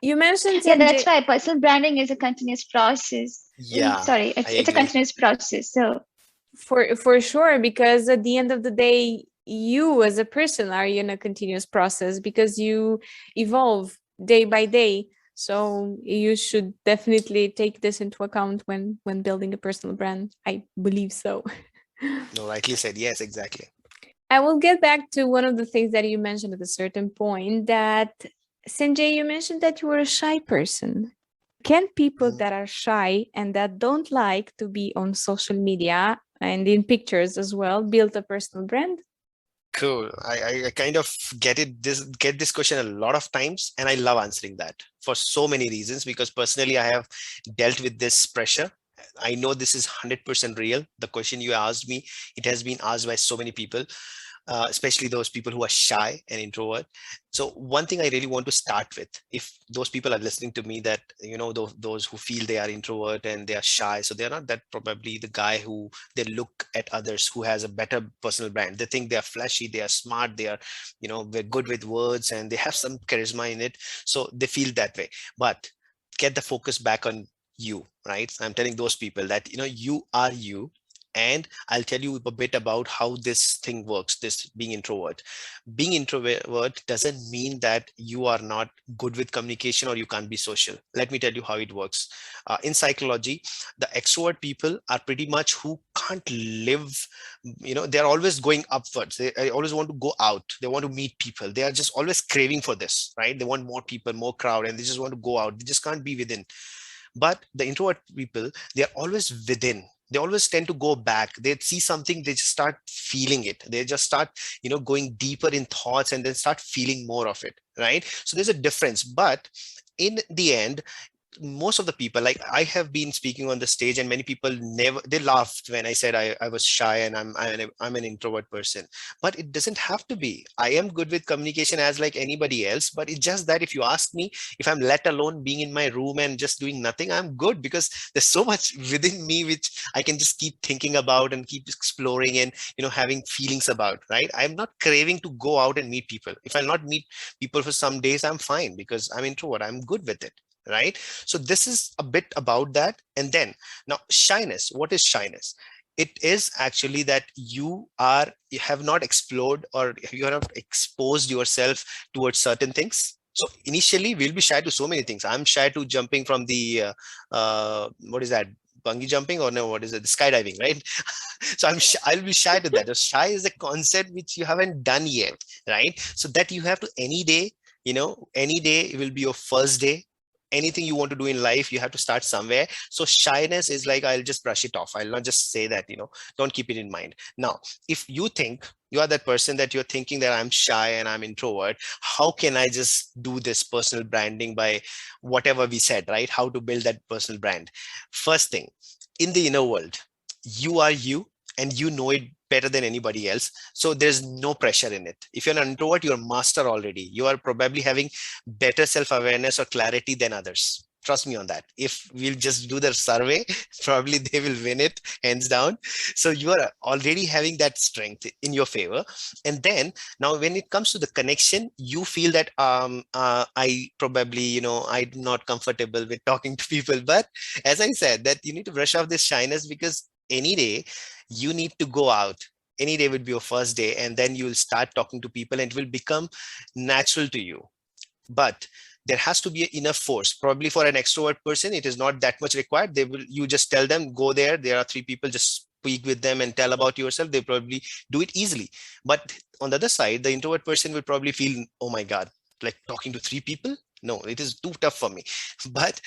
You mentioned Yeah, that's Sanjay. why personal branding is a continuous process. Yeah, Sorry, I it's a agree. continuous process. So For sure, because at the end of the day, you as a person are in a continuous process, because you evolve day by day. So you should definitely take this into account when building a personal brand. I believe so. No, rightly said. Yes, exactly. I will get back to one of the things that you mentioned at a certain point, that Sanjay, you mentioned that you were a shy person. Can people Mhm. that are shy and that don't like to be on social media and in pictures as well build a personal brand? Cool. I kind of get this question a lot of times, and I love answering that for so many reasons, because personally I have dealt with this pressure. I know this is 100% real. The question you asked me, it has been asked by so many people, especially those people who are shy and introvert. So one thing I really want to start with, if those people are listening to me, that those who feel they are introvert and they are shy, so they're not that probably the guy who they look at others who has a better personal brand. They think they are flashy, they are smart, they are they're good with words, and they have some charisma in it, so they feel that way. But get the focus back on you, right? I'm telling those people that you are you. And I'll tell you a bit about how this thing works, this being introvert doesn't mean that you are not good with communication or you can't be social. Let me tell you how it works. In psychology, the extrovert people are pretty much who can't live, they're always going upwards. They always want to go out, they want to meet people, they are just always craving for this, right? They want more people, more crowd, and they just want to go out, they just can't be within. But the introvert people, they are always within. They always tend to go back. They see something, they just start feeling it. They just start, going deeper in thoughts, and then start feeling more of it, right? So there's a difference. But in the end, most of the people, like I have been speaking on the stage, and many people never, they laughed when I said I was shy and I'm an introvert person. But it doesn't have to be. I am good with communication as like anybody else, but it's just that if you ask me, if I'm let alone being in my room and just doing nothing, I'm good, because there's so much within me which I can just keep thinking about and keep exploring and having feelings about, right? I'm not craving to go out and meet people. If I'll not meet people for some days, I'm fine, because I'm introvert, I'm good with it, right? So this is a bit about that. And then, now, shyness. What is shyness? It is actually that you have not explored, or you have not exposed yourself towards certain things. So initially we'll be shy to so many things. I'm shy to jumping from the what is that, bungee jumping, or no, what is it, skydiving, right? So I'll be shy to that. So shy is a concept which you haven't done yet, right? So that you have to, any day, any day will be your first day. anything you want to do in life, you have to start somewhere. So shyness is like, I'll just brush it off. I'll not just say that, don't keep it in mind. Now, if you think you are that person that you're thinking that I'm shy and I'm introvert, how can I just do this personal branding by whatever we said, right? How to build that personal brand. First thing, in the inner world, you are you, and you know it better than anybody else. So there's no pressure in it. If you're an introvert, you're a master already. You are probably having better self-awareness or clarity than others. Trust me on that. If we'll just do the survey, probably they will win it hands down. So you are already having that strength in your favor. And then now when it comes to the connection, you feel that I probably, I'm not comfortable with talking to people. But as I said, that you need to brush off this shyness, because any day you need to go out. Any day would be your first day, and then you will start talking to people and it will become natural to you. But there has to be enough force. Probably for an extrovert person, it is not that much required. You just tell them, go there are 3 people, just speak with them and tell about yourself. They probably do it easily. But on the other side, the introvert person will probably feel, oh my God, like talking to 3 people? No, it is too tough for me. But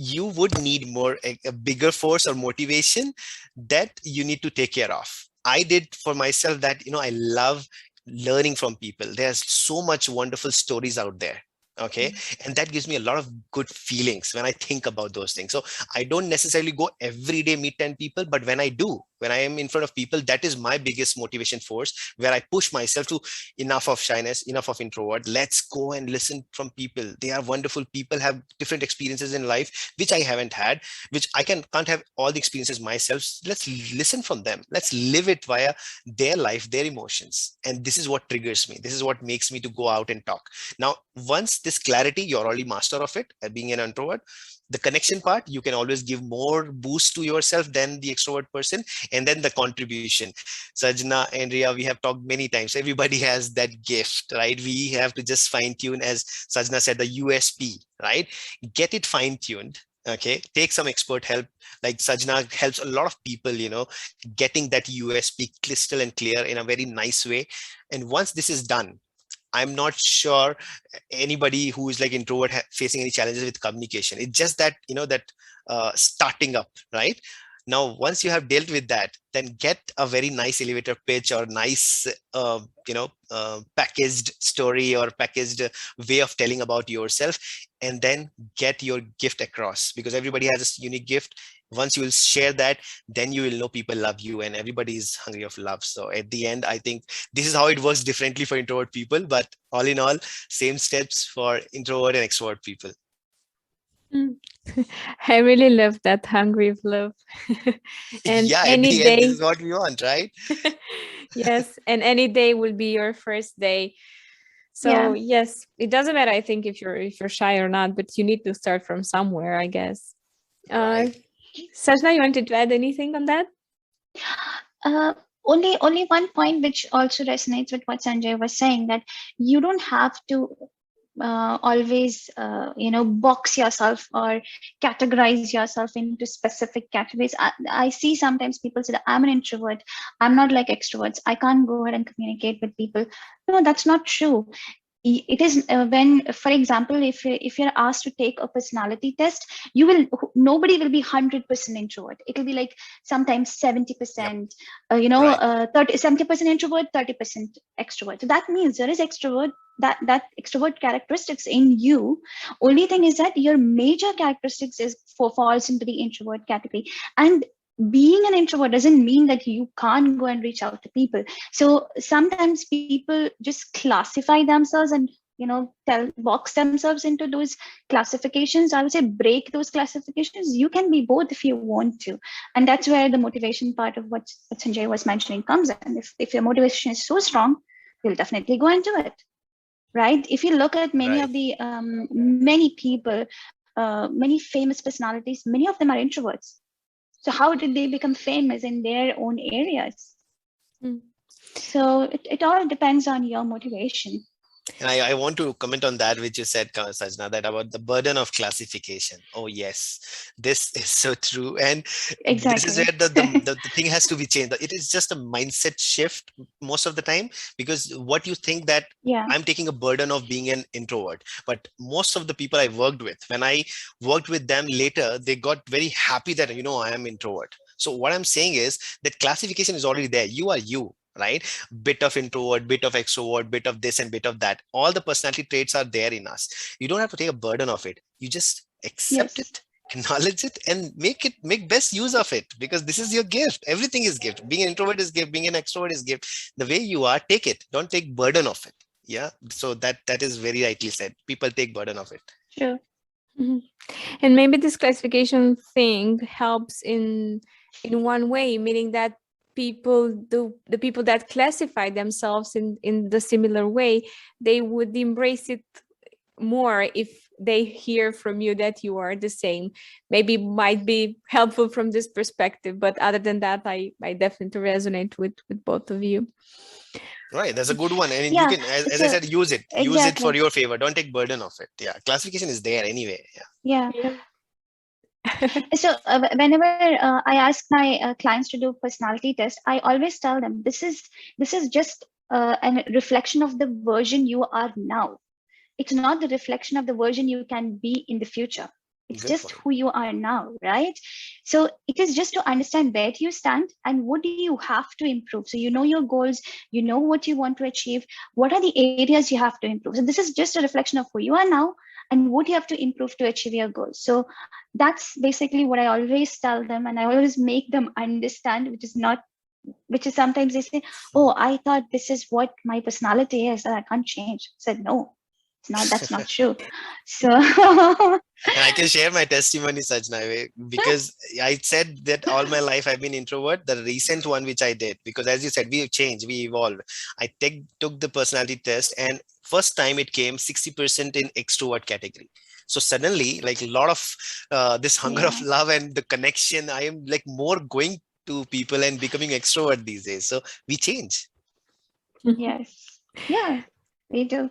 you would need more, a bigger force or motivation that you need to take care of. I did for myself that, I love learning from people. There's so much wonderful stories out there. Okay. And that gives me a lot of good feelings when I think about those things. So I don't necessarily go every day meet 10 people, but when I do, when I am in front of people, that is my biggest motivation force, where I push myself to enough of shyness, enough of introvert. Let's go and listen from people. They are wonderful people, have different experiences in life, which I haven't had, which I can't have all the experiences myself. Let's listen from them. Let's live it via their life, their emotions. And this is what triggers me. This is what makes me to go out and talk. Now, once this clarity, you're already master of it, being an introvert. The connection part, you can always give more boost to yourself than the extrovert person. And then the contribution. Sajna and Ria, we have talked many times. Everybody has that gift, right? We have to just fine tune, as Sajna said, the USP, right? Get it fine tuned. Okay, take some expert help. Like Sajna helps a lot of people, getting that USP crystal and clear in a very nice way. And once this is done, I'm not sure anybody who is like introvert facing any challenges with communication. It's just that, that starting up, right? Now, once you have dealt with that, then get a very nice elevator pitch or nice, packaged story or packaged way of telling about yourself, and then get your gift across, because everybody has a unique gift. Once you will share that, then you will know people love you, and everybody is hungry of love. So at the end, I think this is how it works differently for introvert people, but all in all, same steps for introvert and extrovert people. I really love that, hungry of love. And yeah, at any the end, this day, is what we want, right? yes, and any day will be your first day. So yes, it doesn't matter, I think, if you're shy or not, but you need to start from somewhere, I guess. Right. Sajna, you wanted to add anything on that? Only one point which also resonates with what Sanjay was saying, that you don't have to always box yourself or categorize yourself into specific categories. I see sometimes people say that I'm an introvert, I'm not like extroverts, I can't go ahead and communicate with people. No, that's not true. It is when, for example, if you're asked to take a personality test, nobody will be 100% introvert. It will be like sometimes 70%, Right. 70% introvert, 30% extrovert. So that means there is that extrovert characteristics in you. Only thing is that your major characteristics falls into the introvert category. And being an introvert doesn't mean that you can't go and reach out to people. So sometimes people just classify themselves and box themselves into those classifications. I would say break those classifications. You can be both if you want to, and that's where the motivation part of what Sanjay was mentioning comes in. If your motivation is so strong, you'll definitely go and do it, right? If you look at many of Right. the many people, many famous personalities, many of them are introverts. So how did they become famous in their own areas? So it all depends on your motivation. And I want to comment on that, which you said, Sajna, that about the burden of classification. Oh, yes, this is so true. And this is where Exactly. the thing has to be changed. It is just a mindset shift most of the time, because what you think that Yeah. I'm taking a burden of being an introvert. But most of the people I worked with, when I worked with them later, they got very happy that, I am introvert. So what I'm saying is that classification is already there. You are you, right? Bit of introvert, bit of extrovert, bit of this and bit of that. All the personality traits are there in us. You don't have to take a burden of it. You just accept Yes. it, acknowledge it, and make best use of it, because this is your gift. Everything is gift. Being an introvert is gift, being an extrovert is gift. The way you are, take it. Don't take burden of it. Yeah. So that is very rightly said. People take burden of it. True. Mhm. And maybe this classification thing helps in one way, meaning that the people that classify themselves in the similar way, they would embrace it more if they hear from you that you are the same. Maybe might be helpful from this perspective, but other than that, I definitely resonate with both of you. Right. That's a good one. And you Yeah. can, as I So said, use it. Use it for exactly. your favor. Don't take burden of it. Yeah. Classification is there anyway. Yeah. Yeah. Yeah. So whenever I ask my clients to do personality test, I always tell them this is just a reflection of the version you are now. It's not the reflection of the version you can be in the future. It's Good just point. who you are now, right? So it is just to understand where do you stand and what do you have to improve. So you know your goals, you know what you want to achieve, what are the areas you have to improve. So this is just a reflection of who you are now and what you have to improve to achieve your goals. So that's basically what I always tell them, and I always make them understand, which is sometimes they say, oh, I thought this is what my personality is that I can't change. I said, no, it's not, that's not true. So And I can share my testimony, Sajna, because I said that all my life I've been introvert. The recent one which I did, because as you said, we changed, we evolved. Took the personality test, and first time it came 60% in extrovert category. So suddenly, like a lot of this hunger of yeah. love and the connection, I am like more going to people and becoming extrovert these days. So we change. Yes. Yeah, we do.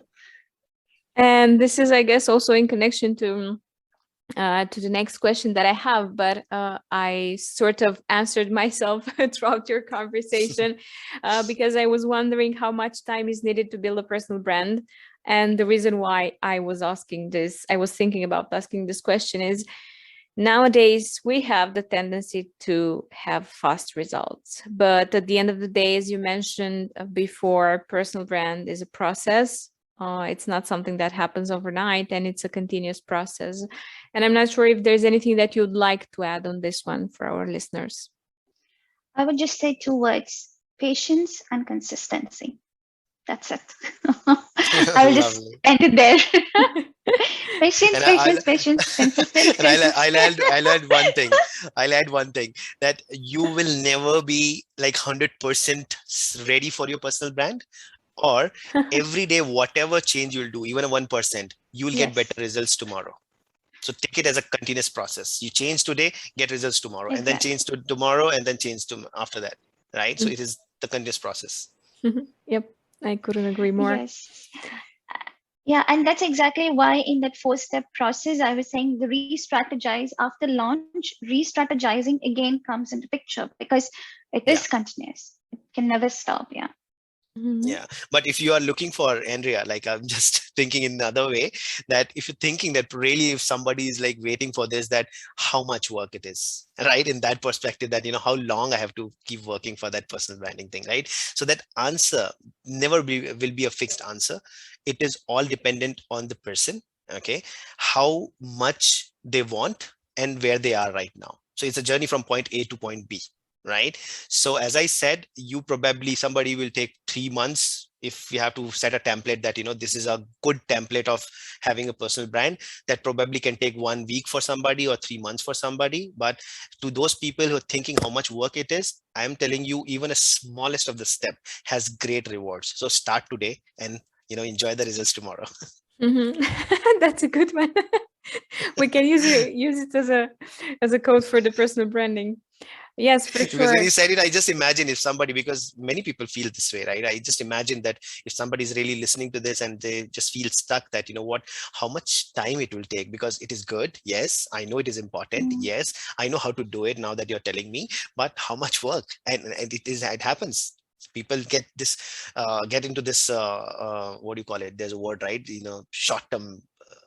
And this is, I guess, also in connection to the next question that I have, but I sort of answered myself throughout your conversation because I was wondering how much time is needed to build a personal brand. And the reason why I was thinking about asking this question is nowadays we have the tendency to have fast results. But at the end of the day, as you mentioned before, personal brand is a process. It's not something that happens overnight, and it's a continuous process. And I'm not sure if there's anything that you'd like to add on this one for our listeners. I would just say two words: patience and consistency. That's it. I will just Lovely. end it there. Patience, And patience, patience, and consistency. I'll add one thing. I'll add one thing, that you will never be like 100% ready for your personal brand, or every day, whatever change you'll do, even a 1%, you will get better Yes, results tomorrow. So take it as a continuous process. You change today, get results tomorrow, and then change exactly. to tomorrow, and then change to after that. Right. So Mm. it is the continuous process. Yep, I couldn't agree more. Yes. Yeah, and that's exactly why in that four-step process, I was saying the re-strategize after launch, re-strategizing again comes into picture because it is Yeah. continuous. It can never stop. Yeah. Mhm. Yeah, but if you are looking for Andrea, like I'm just thinking in another way, that if you're thinking that really if somebody is like waiting for this, that how much work it is, right? In that perspective, that how long I have to keep working for that personal branding thing, right? So that answer will be a fixed answer. It is all dependent on the person, okay? How much they want and where they are right now. So it's a journey from point A to point B, right? So as I said, you probably somebody will take 3 months if you have to set a template that this is a good template of having a personal brand. That probably can take 1 week for somebody or 3 months for somebody. But to those people who are thinking how much work it is, I am telling you, even a smallest of the step has great rewards. So start today and enjoy the results tomorrow. Mhm. That's a good one. We can use it as a code for the personal branding. Yes, for Because when sure. you said it, I just imagine if somebody, because many people feel this way, right? I just imagine that if somebody is really listening to this and they just feel stuck, that, you know what, how much time it will take, because it is good. Yes, I know it is important. Mm. Yes, I know how to do it now that you're telling me, but how much work? And it happens. People get into this, what do you call it? There's a word, right? You know, short term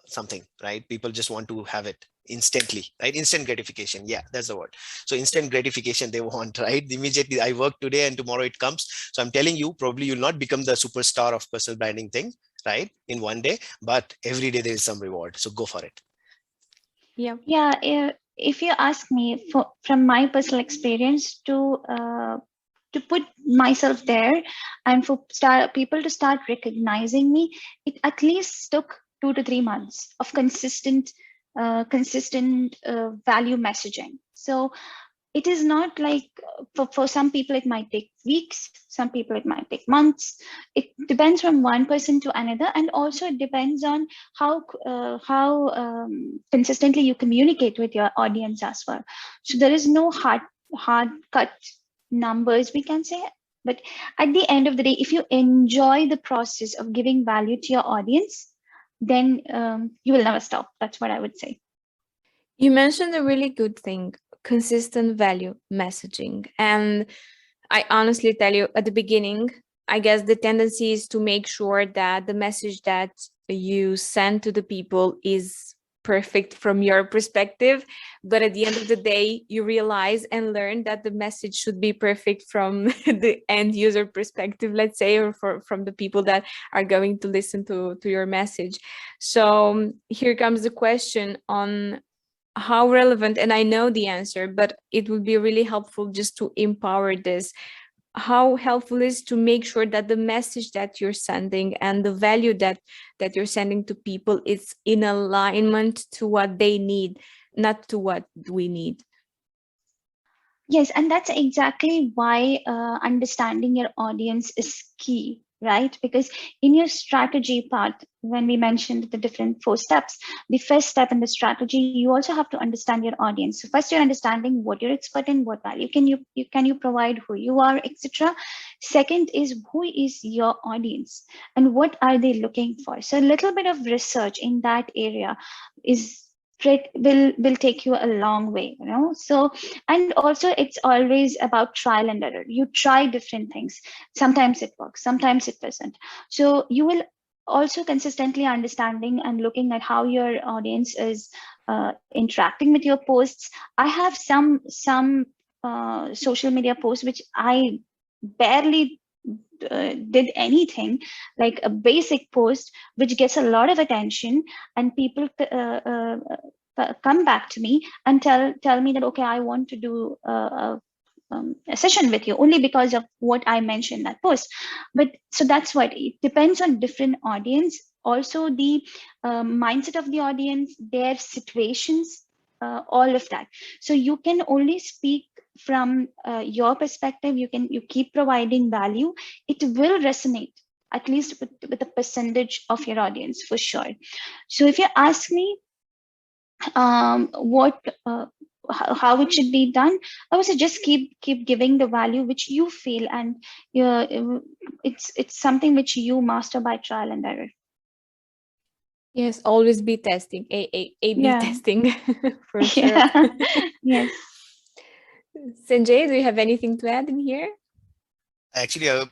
something, right? People just want to have it instantly, right? Instant gratification. Yeah, that's the word. So instant gratification they want, right? Immediately, I work today and tomorrow it comes. So I'm telling you, probably you'll not become the superstar of personal branding thing, right, in one day, but every day there is some reward. So go for it. Yeah. Yeah, if you ask me, from my personal experience, to put myself there and for people to start recognizing me, it at least took 2 to 3 months of consistent value messaging. So it is not like, for some people it might take weeks, some people it might take months. It depends from one person to another, and also it depends on how consistently you communicate with your audience as well. So there is no hard cut numbers, we can say. But at the end of the day, if you enjoy the process of giving value to your audience, then you will never stop. That's what I would say. You mentioned a really good thing, consistent value messaging. And I honestly tell you, at the beginning, I guess the tendency is to make sure that the message that you send to the people is perfect from your perspective. But at the end of the day, you realize and learn that the message should be perfect from the end user perspective, let's say, or from the people that are going to listen to your message. So here comes the question on how relevant, and I know the answer, but it would be really helpful just to empower this. How helpful is to make sure that the message that you're sending and the value that you're sending to people is in alignment to what they need, not to what we need. Yes, and that's exactly why understanding your audience is key, right? Because in your strategy part, when we mentioned the different 4 steps, the first step in the strategy, you also have to understand your audience. So first, you're understanding what you're expert in, what value can you provide, who you are, etc. Second is, who is your audience and what are they looking for? So a little bit of research in that area is will take you a long way, you know. So, and also it's always about trial and error. You try different things, sometimes it works, sometimes it doesn't. So you will also consistently understanding and looking at how your audience is interacting with your posts. I have some social media posts which I barely did anything, like a basic post which gets a lot of attention, and people come back to me and tell me that, okay, I want to do a session with you only because of what I mentioned in that post. But so that's what it depends on different audience, also the mindset of the audience, their situations, all of that. So you can only speak from your perspective. You keep providing value, it will resonate at least with a percentage of your audience for sure. So if you ask me what how it should be done, I would say just keep giving the value which you feel, and yeah, it's something which you master by trial and error. Yes, always be testing, A B Yeah. testing for sure. Yeah. Yes. Sanjay, do you have anything to add in here? Actually, a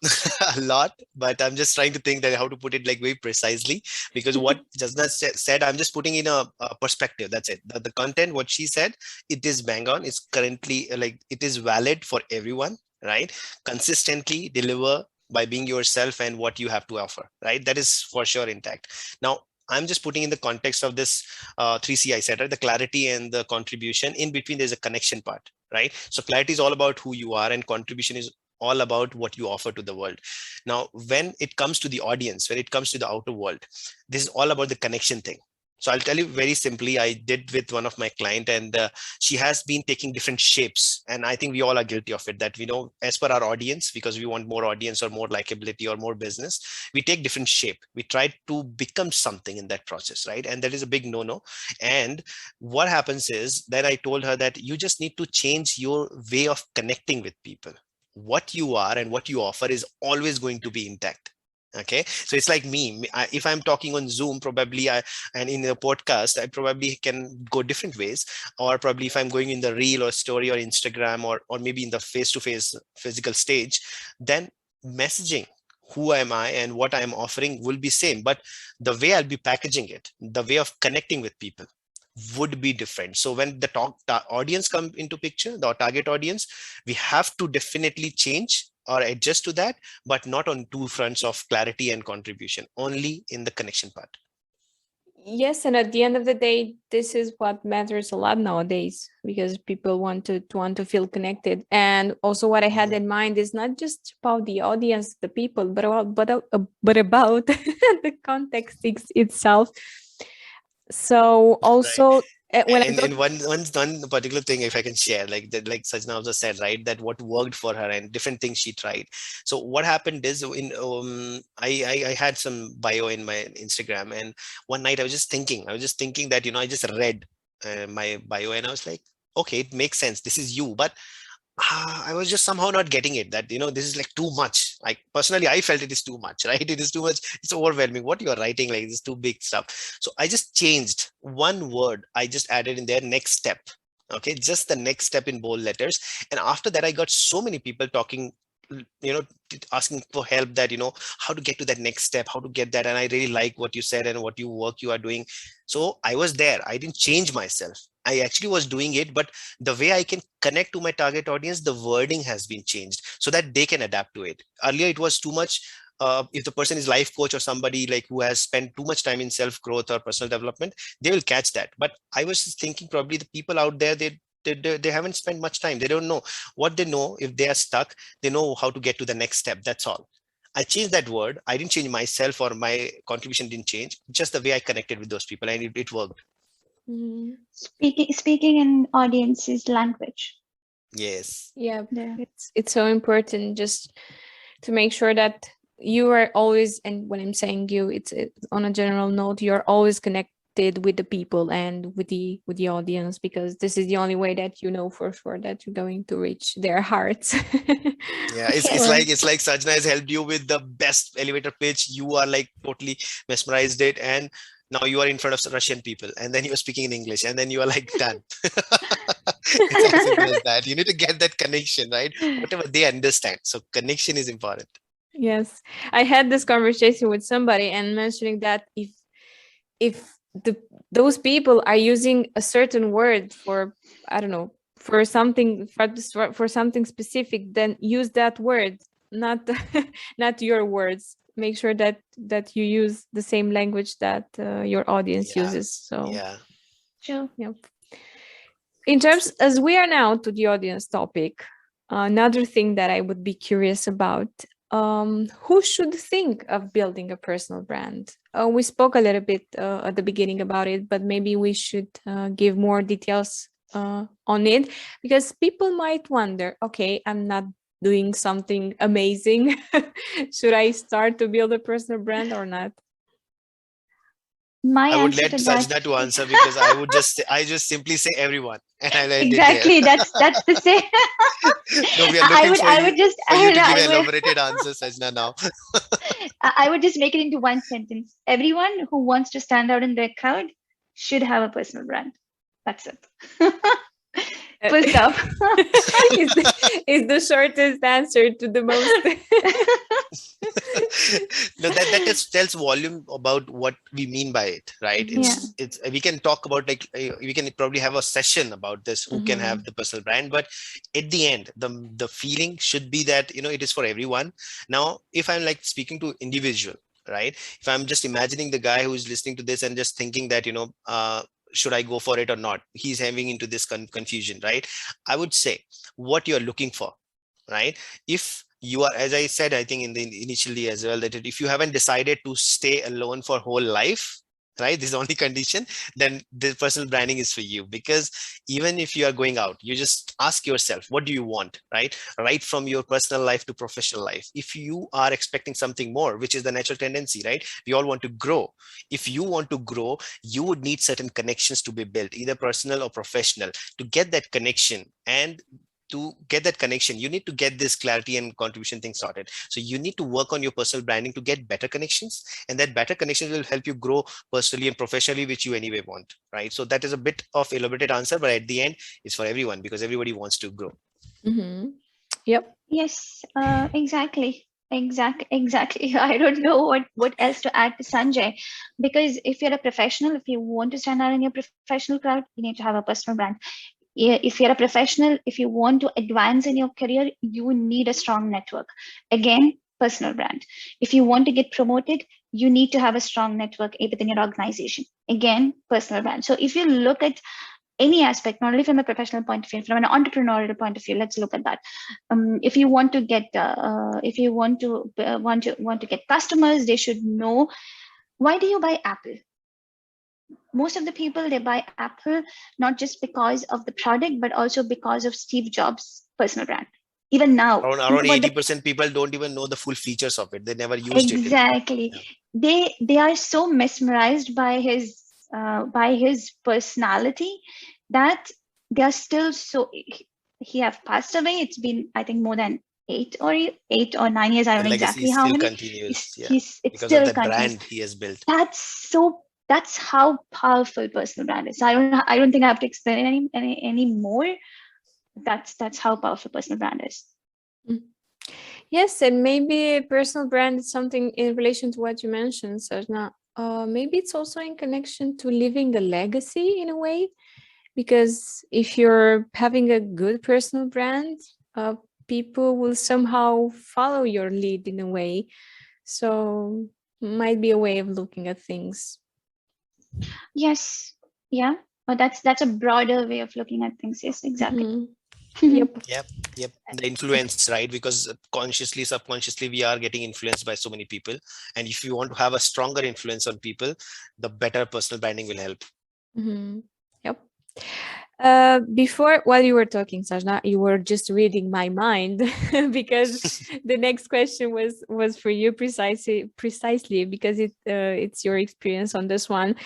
lot, but I'm just trying to think that how to put it like very precisely, because what Jasna said, I'm just putting in a perspective. That's it. The content, what she said, it is bang on. It's currently like it is valid for everyone, right? Consistently deliver by being yourself and what you have to offer, right? That is for sure intact. Now, I'm just putting in the context of this 3C I said, right? The clarity and the contribution. In between, there's a connection part, right? So clarity is all about who you are, and contribution is all about what you offer to the world. Now, when it comes to the audience, when it comes to the outer world, this is all about the connection thing. So I'll tell you very simply, I did with one of my client, and she has been taking different shapes. And I think we all are guilty of it, that we know as per our audience, because we want more audience or more likability or more business, we take different shape. We try to become something in that process, right? And that is a big no-no. And what happens is that I told her that you just need to change your way of connecting with people. What you are and what you offer is always going to be intact. Okay, so it's like me. If I'm talking on Zoom, probably and in a podcast, I probably can go different ways. Or probably if I'm going in the reel or story or Instagram, or maybe in the face-to-face physical stage, then messaging, who am I and what I'm offering will be same. But the way I'll be packaging it, the way of connecting with people would be different. So when the audience come into picture, the target audience, we have to definitely change or adjust to that, but not on two fronts of clarity and contribution, only in the connection part. Yes, and at the end of the day, this is what matters a lot nowadays, because people want to feel connected. And also, what I had in mind is not just about the audience, the people, but about the context itself. So also, when I And one particular thing, if I can share, like that, like Sajna also said, right, that what worked for her and different things she tried. So what happened is, in I had some bio in my Instagram, and one night I was just thinking that, I just read my bio, and I was like, okay, it makes sense. This is you, but I was just somehow not getting it, that, this is like too much. Like personally, I felt it is too much, right? It is too much. It's overwhelming. What you are writing, like, this too big stuff. So I just changed one word. I just added in there, next step. Okay, just the next step in bold letters. And after that, I got so many people talking, asking for help, that, how to get to that next step, how to get that. And I really like what you said and what you work you are doing. So I was there. I didn't change myself. I actually was doing it, but the way I can connect to my target audience, the wording has been changed so that they can adapt to it. Earlier, it was too much. If the person is life coach or somebody like who has spent too much time in self growth or personal development, they will catch that. But I was just thinking, probably the people out there, they haven't spent much time. They don't know what they know. If they are stuck, they know how to get to the next step. That's all. I changed that word. I didn't change myself, or my contribution didn't change. Just the way I connected with those people, and it worked. Speaking in audience's language. Yes. Yeah, it's so important just to make sure that you are always, and when I'm saying you, it's on a general note, you're always connected with the people and with the audience, because this is the only way that you know for sure that you're going to reach their hearts. Yeah, it's like Sajna has helped you with the best elevator pitch. You are like totally mesmerized it, and now you are in front of Russian people, and then you are speaking in English, and then you are like done. It's as simple as that. You need to get that connection, right? Whatever they understand. So connection is important. Yes, I had this conversation with somebody and mentioning that if those people are using a certain word for, I don't know, for something for something specific, then use that word, not not your words. Make sure that you use the same language that your audience uses. So yeah, True. yeah. In terms, as we are now to the audience topic, another thing that I would be curious about, who should think of building a personal brand? We spoke a little bit at the beginning about it, but maybe we should give more details on it, because people might wonder, okay, I'm not doing something amazing. Should I start to build a personal brand or not? My I would answer let to that. Sajna to answer, because I just simply say everyone, and I'll end it there. Exactly. That's the same. No, we are looking I would just for you to give I an would elaborated answer, Sajna. Now, I would just make it into one sentence. Everyone who wants to stand out in their crowd should have a personal brand. That's it. Full stop. is the shortest answer to the most. no, that just tells volume about what we mean by it, right? Yeah. It's we can talk about, like, we can probably have a session about this, who can have the personal brand, but at the end, the feeling should be that, it is for everyone. Now, if I'm like speaking to individual, right? If I'm just imagining the guy who is listening to this and just thinking that, should I go for it or not? He's having into this confusion, right? I would say what you're looking for, right? If you are, as I said, I think in the initially as well, that if you haven't decided to stay alone for whole life, right? This is the only condition. Then the personal branding is for you, because even if you are going out, you just ask yourself, what do you want, right from your personal life to professional life. If you are expecting something more, which is the natural tendency, right? We all want to grow. If you want to grow, you would need certain connections to be built, either personal or professional. To get that connection, and to get that connection, you need to get this clarity and contribution thing sorted. So you need to work on your personal branding to get better connections, and that better connections will help you grow personally and professionally, which you anyway want, right? So that is a bit of elaborated answer, but at the end, it's for everyone, because everybody wants to grow. Mm-hmm. Yep. Yes, exactly. Exactly. I don't know what else to add to Sanjay, because if you're a professional, if you want to stand out in your professional crowd, you need to have a personal brand. If you're a professional, if you want to advance in your career, you need a strong network. Again, personal brand. If you want to get promoted, you need to have a strong network within your organization. Again, personal brand. So if you look at any aspect, not only from a professional point of view, from an entrepreneurial point of view, let's look at that. If you want to get, if you want to get customers, they should know, why do you buy Apple? Most of the people, they buy Apple not just because of the product, but also because of Steve Jobs' personal brand. Even now, think Around about the 80% people don't even know the full features of it. They never used it. exactly. Yeah. They are so mesmerized by his personality that they are still so. He have passed away. It's been, I think, more than 8 or 9 years. I The don't know legacy exactly how still many. continues. Yeah. It Because of still that continues. brand he has built. That's how powerful personal brand is. I don't think I have to explain any more. That's how powerful personal brand is. Yes, and maybe personal brand is something in relation to what you mentioned, Sajna. Maybe it's also in connection to leaving a legacy in a way, because if you're having a good personal brand, people will somehow follow your lead in a way. So might be a way of looking at things. Yes. Yeah. Oh, that's a broader way of looking at things. Yes, exactly. Yep. Yep. The influence, right? Because consciously, subconsciously, we are getting influenced by so many people. And if you want to have a stronger influence on people, the better personal branding will help. Yep. Before, while you were talking, Sajna, you were just reading my mind because the next question was for you precisely because it's your experience on this one.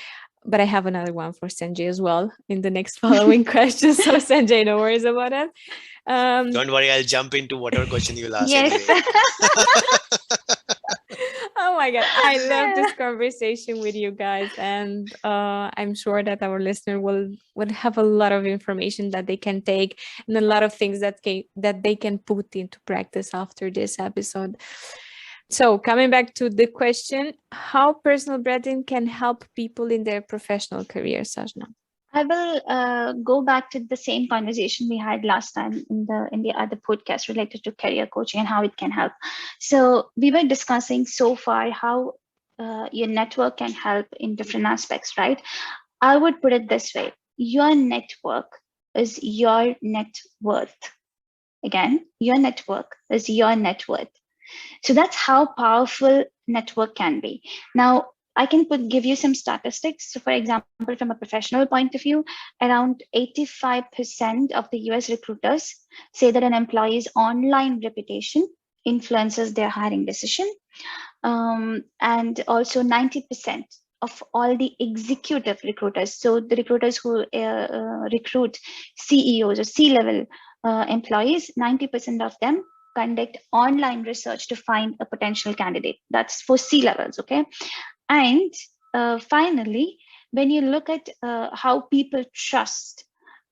But I have another one for Sanjay as well in the next following question. So Sanjay, no worries about it. Don't worry, I'll jump into whatever question you'll ask Yes. anyway. Oh my God. I love this conversation with you guys. And I'm sure that our listener will have a lot of information that they can take and a lot of things that they can put into practice after this episode. So coming back to the question, how personal branding can help people in their professional career, Sajna? I will go back to the same conversation we had last time in the other podcast related to career coaching and how it can help. So we were discussing so far how your network can help in different aspects, right? I would put it this way: your network is your net worth. Again, your network is your net worth. So that's how powerful network can be. Now, I can give you some statistics. So, for example, from a professional point of view, around 85% of the US recruiters say that an employee's online reputation influences their hiring decision. And also 90% of all the executive recruiters, so the recruiters who recruit CEOs or C-level employees, 90% of them conduct online research to find a potential candidate. That's for C-levels, okay? And finally, when you look at how people trust,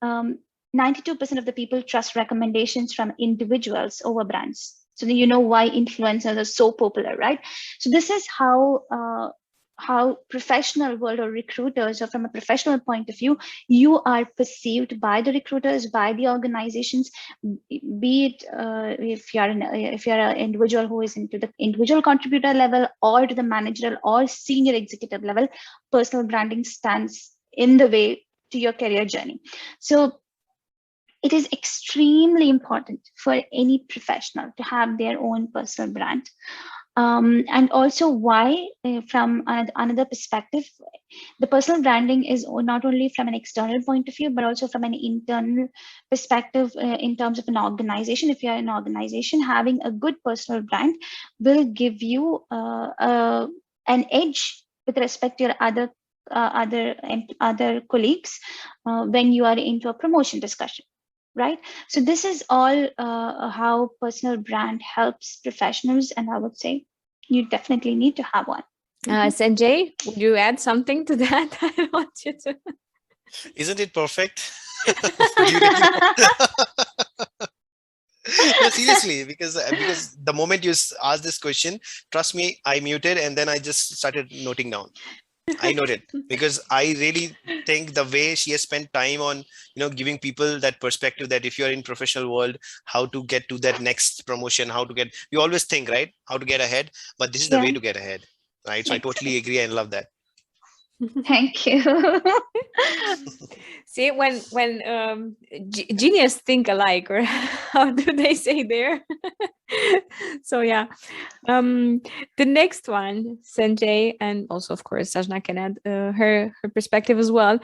92% of the people trust recommendations from individuals over brands. So you know why influencers are so popular, right? So this is how professional world or recruiters, or from a professional point of view, you are perceived by the recruiters, by the organizations, be it if you're an individual who is into the individual contributor level or to the managerial or senior executive level. Personal branding stands in the way to your career journey. So it is extremely important for any professional to have their own personal brand. And also why, from another perspective, The personal branding is not only from an external point of view, but also from an internal perspective in terms of an organization. If you're an organization, having a good personal brand will give you an edge with respect to your other colleagues when you are into a promotion discussion, right? So this is all how personal brand helps professionals, and I would say you definitely need to have one. Sanjay, would you add something to that? I want you to. Isn't it perfect? Do you really no, seriously, because the moment you asked this question, trust me, I muted and then I just started noting down. I noted because I really think the way she has spent time on, giving people that perspective that if you're in professional world, how to get to that next promotion, we always think, right, how to get ahead, but this is the Yeah, way to get ahead, right? So I totally agree and love that. thank you. See, when genius think alike, or how do they say there? So yeah, the next one, Sanjay, and also of course Sajna can add her perspective as well.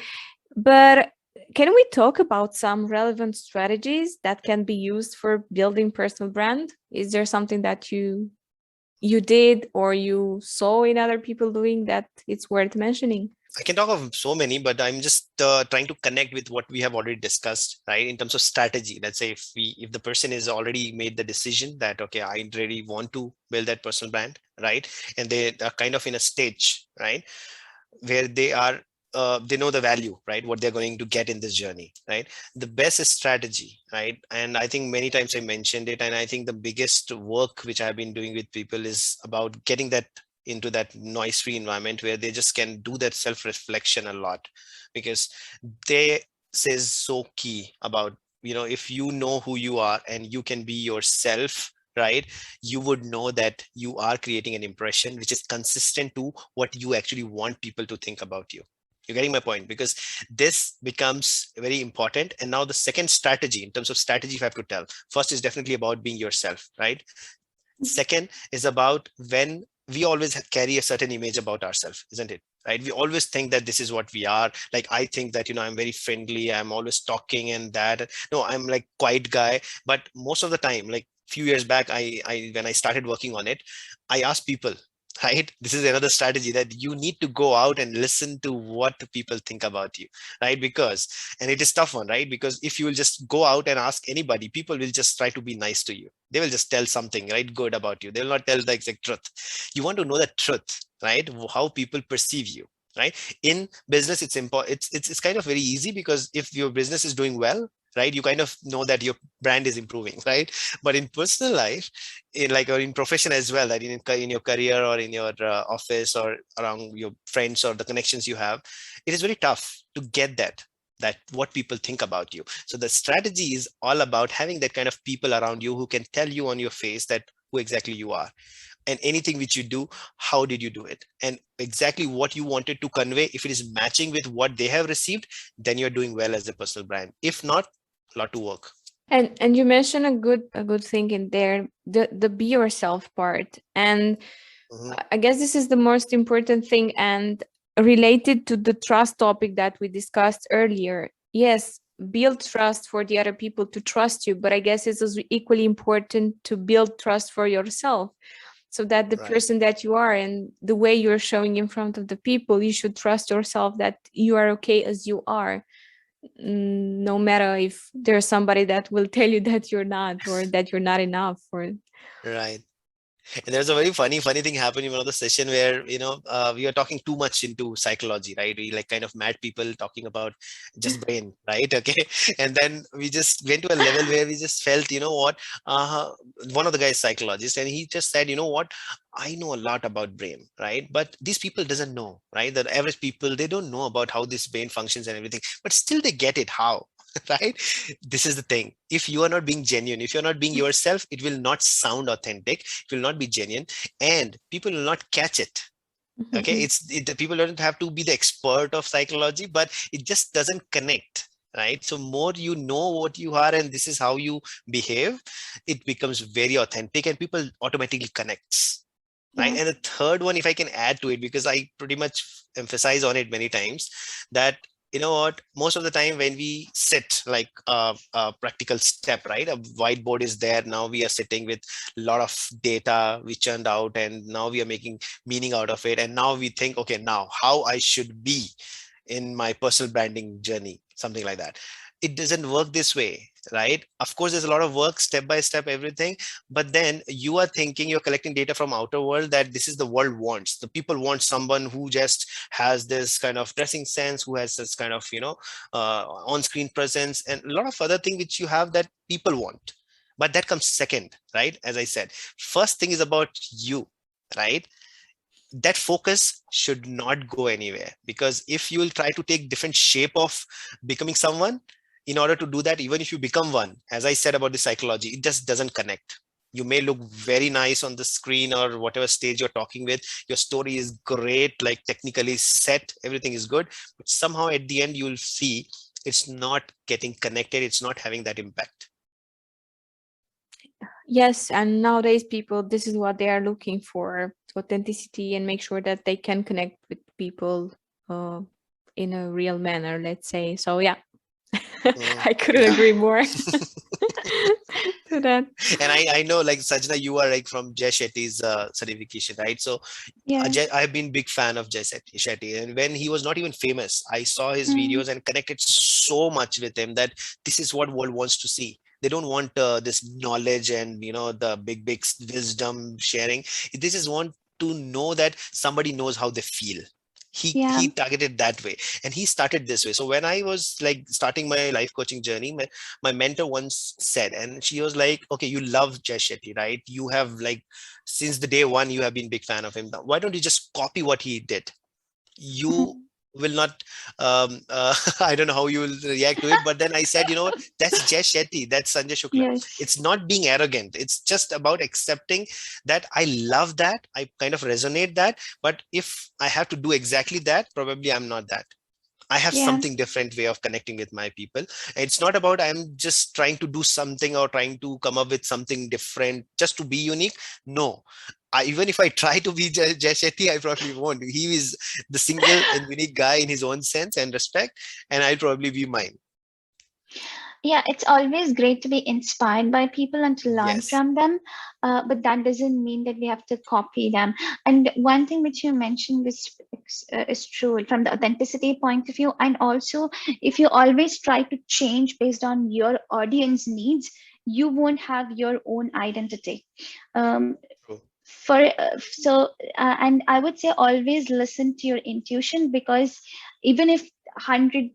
But can we talk about some relevant strategies that can be used for building personal brand? Is there something that you did or you saw in other people doing that it's worth mentioning? I can talk of so many, but I'm just trying to connect with what we have already discussed, right? In terms of strategy, let's say if the person is already made the decision that, okay, I really want to build that personal brand, right? And they are kind of in a stage, right, where they know the value, right, what they're going to get in this journey, right? The best strategy, right? And I think many times I mentioned it, and I think the biggest work which I've been doing with people is about getting that into that noise free environment where they just can do that self reflection a lot, because they says so key about, if you know who you are and you can be yourself, right, you would know that you are creating an impression which is consistent to what you actually want people to think about you. You're getting my point? Because this becomes very important. And now the second strategy, in terms of strategy, if I have to tell, first is definitely about being yourself, right? Second is about when we always carry a certain image about ourselves, isn't it? Right? We always think that this is what we are. Like, I think that, I'm very friendly, I'm always talking and that. No, I'm like quiet guy. But most of the time, like few years back, I when I started working on it, I asked people, right? This is another strategy, that you need to go out and listen to what people think about you, right? Because, and it is tough one, right? Because if you will just go out and ask anybody, people will just try to be nice to you. They will just tell something, right, good about you. They will not tell the exact truth. You want to know the truth, right? How people perceive you, right? In business, it's important. It's kind of very easy, because if your business is doing well, right, you kind of know that your brand is improving, right? But in personal life, or in profession as well, that in your career or in your office or around your friends or the connections you have, it is very tough to get that what people think about you. So the strategy is all about having that kind of people around you who can tell you on your face that who exactly you are, and anything which you do, how did you do it, and exactly what you wanted to convey. If it is matching with what they have received, then you're doing well as a personal brand. If not, a lot to work. And you mentioned a good thing in there, the be yourself part. And Mhm. I guess this is the most important thing, and related to the trust topic that we discussed earlier. Yes, build trust for the other people to trust you, but I guess it's also equally important to build trust for yourself, so that the Right. person that you are and the way you're showing in front of the people, you should trust yourself that you are okay as you are. No matter if there's somebody that will tell you that you're not, or that you're not enough, or Right. And there's a very funny thing happened in one of the session where, we are talking too much into psychology, right? We like kind of mad people talking about just brain, right? Okay. And then we just went to a level where we just felt, what, one of the guys psychologist, and he just said, what, I know a lot about brain, right? But these people doesn't know, right? The average people, they don't know about how this brain functions and everything, but still they get it. How? Right? This is the thing. If you are not being genuine, if you're not being yourself, it will not sound authentic, it will not be genuine, and people will not catch it. Okay, the people don't have to be the expert of psychology, but it just doesn't connect, right? So more you know what you are and this is how you behave, it becomes very authentic and people automatically connects. right? Yeah. And the third one, if I can add to it, because I pretty much emphasize on it many times, that you know what, most of the time when we sit like a practical step, right, a whiteboard is there, now we are sitting with a lot of data we churned out, and now we are making meaning out of it, and now we think, okay, now how I should be in my personal branding journey, something like that. It doesn't work this way, right? Of course, there's a lot of work, step by step, everything, but then you are thinking, you're collecting data from outer world, that this is the world wants. The people want someone who just has this kind of dressing sense, who has this kind of, on-screen presence, and a lot of other things which you have that people want. But that comes second, right? As I said, first thing is about you, right? That focus should not go anywhere, because if you will try to take different shape of becoming someone, in order to do that, even if you become one, as I said about the psychology, it just doesn't connect. You may look very nice on the screen or whatever stage you're talking with, your story is great, like technically set, everything is good, but somehow at the end you'll see it's not getting connected, it's not having that impact. Yes, and nowadays people, this is what they are looking for: authenticity, and make sure that they can connect with people uh, in a real manner, let's say. So yeah, I couldn't Yeah. agree more to that. And I know, like Sajna, you are like from Jay Shetty's certification, right? So Yeah. I've been big fan of Jay Shetty, and when he was not even famous, I saw his Mm. videos and connected so much with him, that this is what world wants to see. They don't want this knowledge and the big wisdom sharing. This is want to know that somebody knows how they feel. Yeah. He targeted that way, and he started this way. So when I was like starting my life coaching journey, my mentor once said, and she was like, okay, you love Jay Shetty, right? You have like, since the day one, you have been big fan of him. Now, why don't you just copy what he did? You will not, I don't know how you will react to it, but then I said, you know what, that's Jay Shetty, that's Sanjay Shukla. Yes. It's not being arrogant, it's just about accepting that I love that, I kind of resonate that, but if I have to do exactly that, probably I'm not that. I have Yeah. something different way of connecting with my people. It's not about I'm just trying to do something or trying to come up with something different just to be unique. No, even if I try to be Jay Shetty, I probably won't. He is the single and unique guy in his own sense and respect, and I'll probably be mine. Yeah, it's always great to be inspired by people and to learn Yes. from them, but that doesn't mean that we have to copy them. And one thing which you mentioned is true from the authenticity point of view. And also, if you always try to change based on your audience needs, you won't have your own identity. Um, True. and I would say always listen to your intuition, because even if 100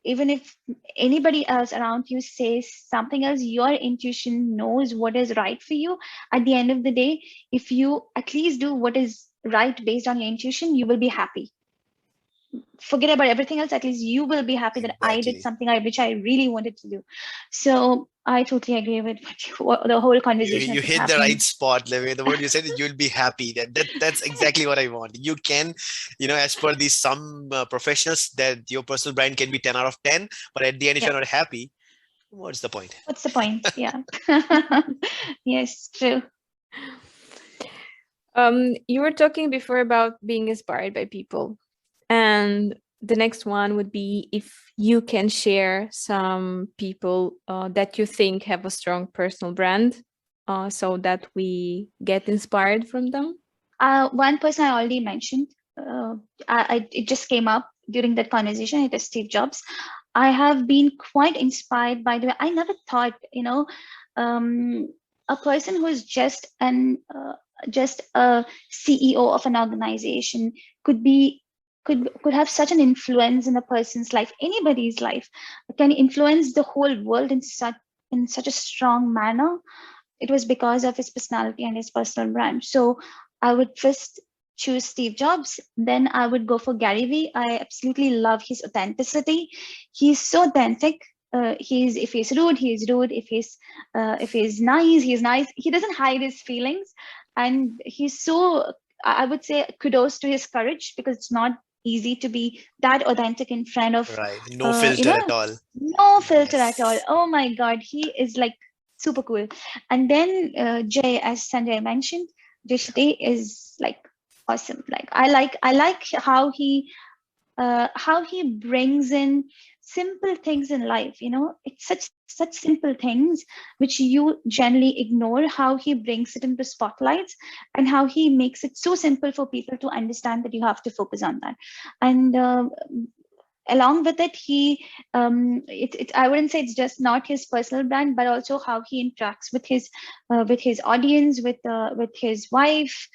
even if anybody else around you says something else, your intuition knows what is right for you. At the end of the day, if you at least do what is right based on your intuition, you will be happy. Forget about everything else. At least you will be happy that I did Exactly. something which I really wanted to do. So I totally agree with the whole conversation You that was hit the right happening. spot, Leve. The word you said, you'll be happy. That's exactly what I want. You can, as per these some professionals, that your personal brand can be 10 out of 10, but at the end, if Yeah. you're not happy, what's the point? What's the point? Yeah. Yes, true. You were talking before about being inspired by people, and the next one would be if you can share some people that you think have a strong personal brand, so that we get inspired from them. One person I already mentioned, it just came up during that conversation. It is Steve Jobs. I have been quite inspired by the way. I never thought, um, a person who is just a CEO of an organization could be could have such an influence in a person's life, anybody's life, can influence the whole world in such a strong manner. It was because of his personality and his personal brand. So I would first choose Steve Jobs, then I would go for Gary Vee. I absolutely love his authenticity. He's so authentic. If he's rude, he's rude. If he's nice, he's nice. He doesn't hide his feelings, and he's so. I would say kudos to his courage, because it's not easy to be that authentic in front of, Right. No uh, you filter know, at all. no filter at all. Yes. Oh my God, he is like super cool. And then Jay, as Sanjay mentioned, Jay Shetty is like awesome. Like I like how he brings in simple things in life. It's such simple things which you generally ignore, how he brings it into spotlights and how he makes it so simple for people to understand that you have to focus on that. And along with it, I wouldn't say it's just not his personal brand, but also how he interacts with his audience, with his wife,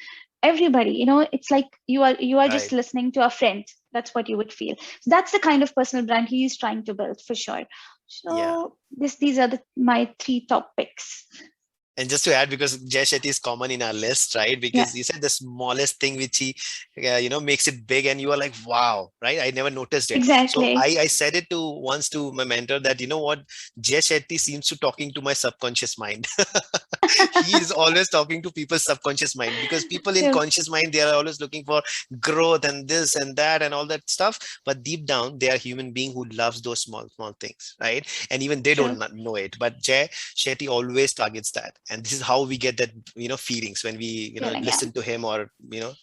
everybody. It's like you are just Right. listening to a friend. That's what you would feel. So that's the kind of personal brand he is trying to build for sure. Yeah. So these are my three top picks. And just to add, because Jay Shetty is common in our list, right? Yeah, Because you said the smallest thing which he, makes it big, and you are like, wow, right? I never noticed it. So exactly. I said it to once to my mentor that, you know what, Jay Shetty seems to talking to my subconscious mind. He is always talking to people's subconscious mind, because people in True, conscious mind, they are always looking for growth and this and that and all that stuff. But deep down, they are human being who loves those small things, right? And even they don't true. know it. But Jay Shetty always targets that, and this is how we get that feelings when we Feeling, yeah. listen to him or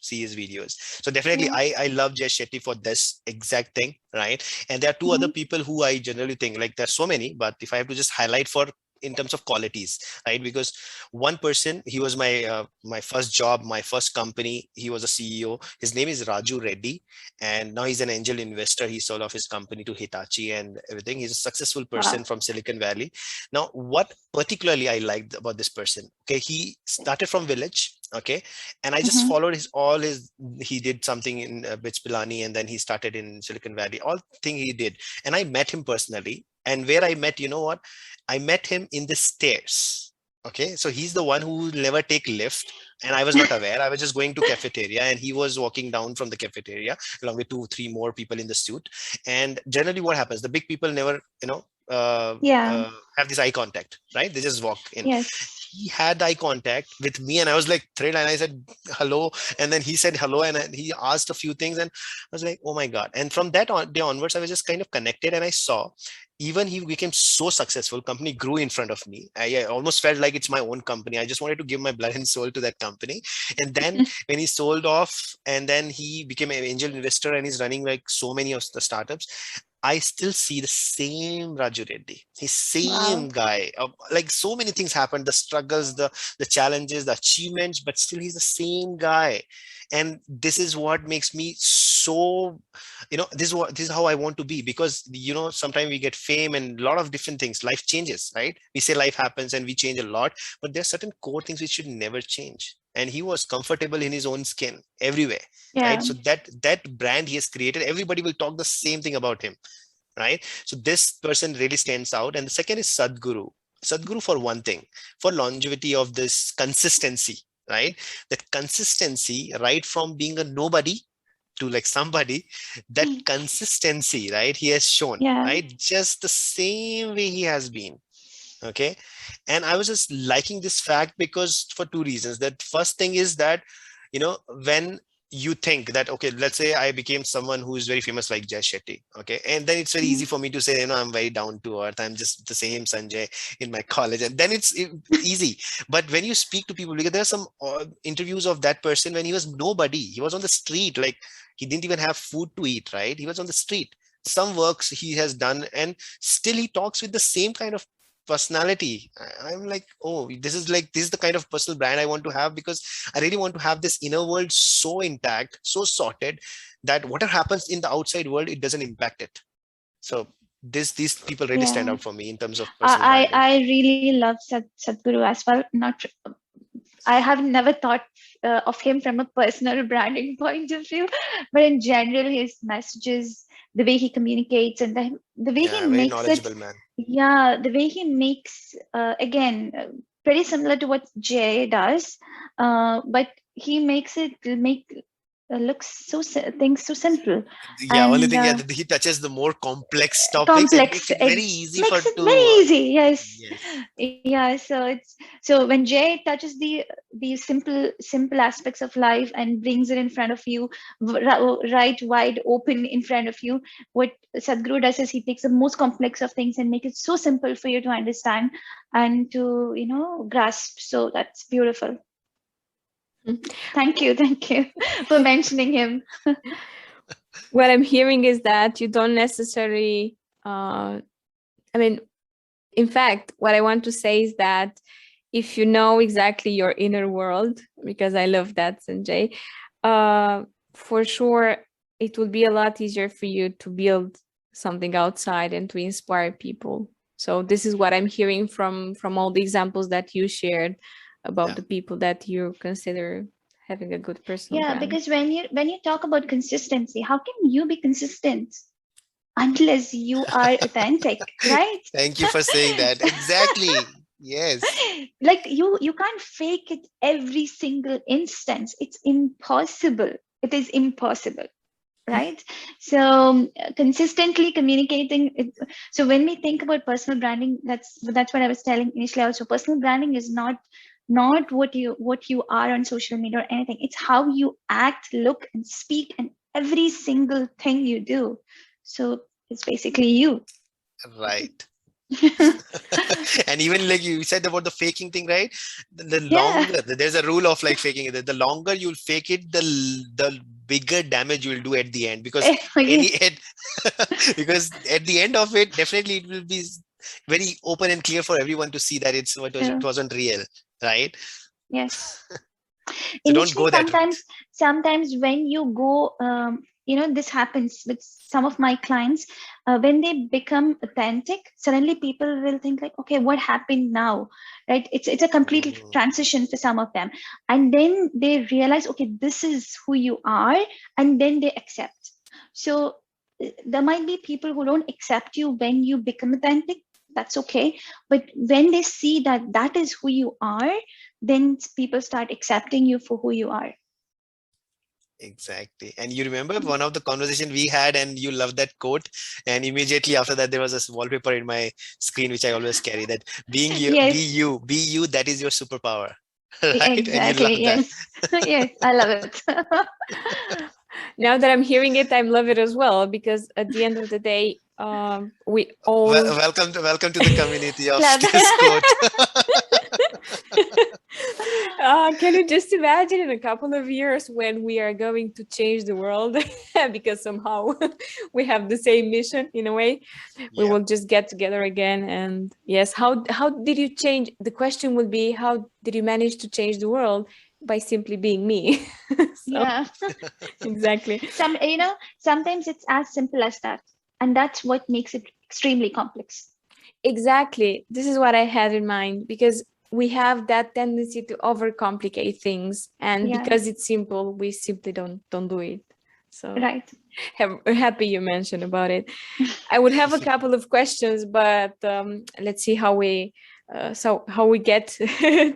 see his videos. So definitely, Yeah. I love Jay Shetty for this exact thing, right? And there are two other Mhm. people who I generally think, like, there's so many, but if I have to just highlight for in terms of qualities, right? Because one person, he was my first job, my first company. He was a CEO. His name is Raju Reddy, and now he's an angel investor. He sold off his company to Hitachi and everything. He's a successful person Wow. from Silicon Valley. Now, what particularly I liked about this person, okay, he started from village, okay, and I just Mhm. followed his all his. He did something in Bits Pilani, and then he started in Silicon Valley. All thing he did, and I met him personally. And where I met, you know what? I met him in the stairs. Okay, so he's the one who will never take lift, and I was not aware. I was just going to cafeteria, and he was walking down from the cafeteria along with 2 3 more people in the suit. And generally, what happens? The big people never, Yeah. have this eye contact, right? They just walk in. Yes. He had eye contact with me, and I was like thrilled, and I said hello, and then he said hello, and he asked a few things, and I was like, oh my god. And from that day onwards, I was just kind of connected, and I saw even he became so successful. Company grew in front of me. I almost felt like it's my own company. I just wanted to give my blood and soul to that company. And then when he sold off, and then he became an angel investor, and he's running like so many of the startups, I still see the same Raju Reddy, his same Wow. guy. Like, so many things happened, the struggles, the challenges, the achievements, but still he's the same guy. And this is what makes me so, this is how I want to be. Because sometimes we get fame and a lot of different things. Life changes, right? We say life happens and we change a lot, but there are certain core things which should never change. And he was comfortable in his own skin everywhere, right? Yeah. So that brand he has created, everybody will talk the same thing about him, right? So this person really stands out. And the second is Sadhguru, for one thing, for longevity of this consistency, right? That consistency, right, from being a nobody to like somebody, that Mm. consistency, right, he has shown, Yeah. right, just the same way he has been. Okay. And I was just liking this fact because for two reasons. That first thing is that, when you think that, okay, let's say I became someone who is very famous like Jay Shetty, okay, and then it's very easy Mhm. for me to say, I'm very down to earth, I'm just the same Sanjay in my college, and then it's easy. But when you speak to people, because there are some interviews of that person when he was nobody, he was on the street, like he didn't even have food to eat, right? He was on the street. Some works he has done, and still he talks with the same kind of personality. I'm like, oh, this is the kind of personal brand I want to have, because I really want to have this inner world so intact, so sorted, that whatever happens in the outside world, it doesn't impact it. So these people really stand Yeah. out for me in terms of personal I branding. I really love Sadhguru as well. Not I have never thought of him from a personal branding point of view, but in general, his messages, the way he communicates, and the way he Yeah, very makes it, knowledgeable man. yeah, the way he makes, again, pretty similar to what Jay does, but he makes it make looks things so simple Yeah, only and thing, yeah, that he touches the more complex topics and makes complex. it very easy for Makes it very to easy. Yes, yes. yeah. So when Jay touches the simple aspects of life and brings it in front of you, right wide open in front of you, what Sadhguru does is he takes the most complex of things and make it so simple for you to understand and to grasp. So that's beautiful. Thank you for mentioning him. What I'm hearing is that you don't necessarily, I mean, in fact, what I want to say is that if you know exactly your inner world, because I love that, Sanjay, for sure, it will be a lot easier for you to build something outside and to inspire people. So this is what I'm hearing from all the examples that you shared about Yeah. the people that you consider having a good personal Yeah, brand. because when you talk about consistency, how can you be consistent unless you are authentic, right? Thank you for saying that. Exactly. Yes. Like you can't fake it every single instance. It's impossible. It is impossible, right? So consistently communicating it, so when we think about personal branding, that's what I was telling initially also. Personal branding is not what you are on social media or anything. It's how you act, look, and speak, and every single thing you do. So it's basically you. Right. And even like you said about the faking thing, right? The Yeah. longer there's a rule of like faking it, the longer you'll fake it, the bigger damage you'll do at the end, because any Yes. because at the end of it, definitely it will be very open and clear for everyone to see that it True. wasn't real, right? Yes. So don't Initially, go that route. sometimes when you go, this happens with some of my clients. When they become authentic, suddenly people will think like, okay, what happened now, right? It's a complete Mm, transition for some of them, and then they realize, okay, this is who you are, and then they accept. So there might be people who don't accept you when you become authentic. That's okay, but when they see that that is who you are, then people start accepting you for who you are. exactly. And you remember one of the conversation we had, and you loved that quote. And immediately after that, there was this wallpaper in my screen, which I always carry. That being you, Yes, be you. That is your superpower, right? And you exactly. love that. Yes, yes, I love it. Now that I'm hearing it, I love it as well, because at the end of the day, we all Welcome to the community of Love. this quote. can you just imagine in a couple of years when we are going to change the world because somehow we have the same mission in a way, we Yeah, will just get together again. And yes, how did you change? The question would be, how did you manage to change the world? By simply being me. So Yeah. exactly. Sometimes it's as simple as that, and that's what makes it extremely complex. Exactly. This is what I had in mind, because we have that tendency to overcomplicate things, and Yeah. because it's simple, we simply don't do it. So Right. happy you mentioned about it. I would have a couple of questions, but let's see how we how we get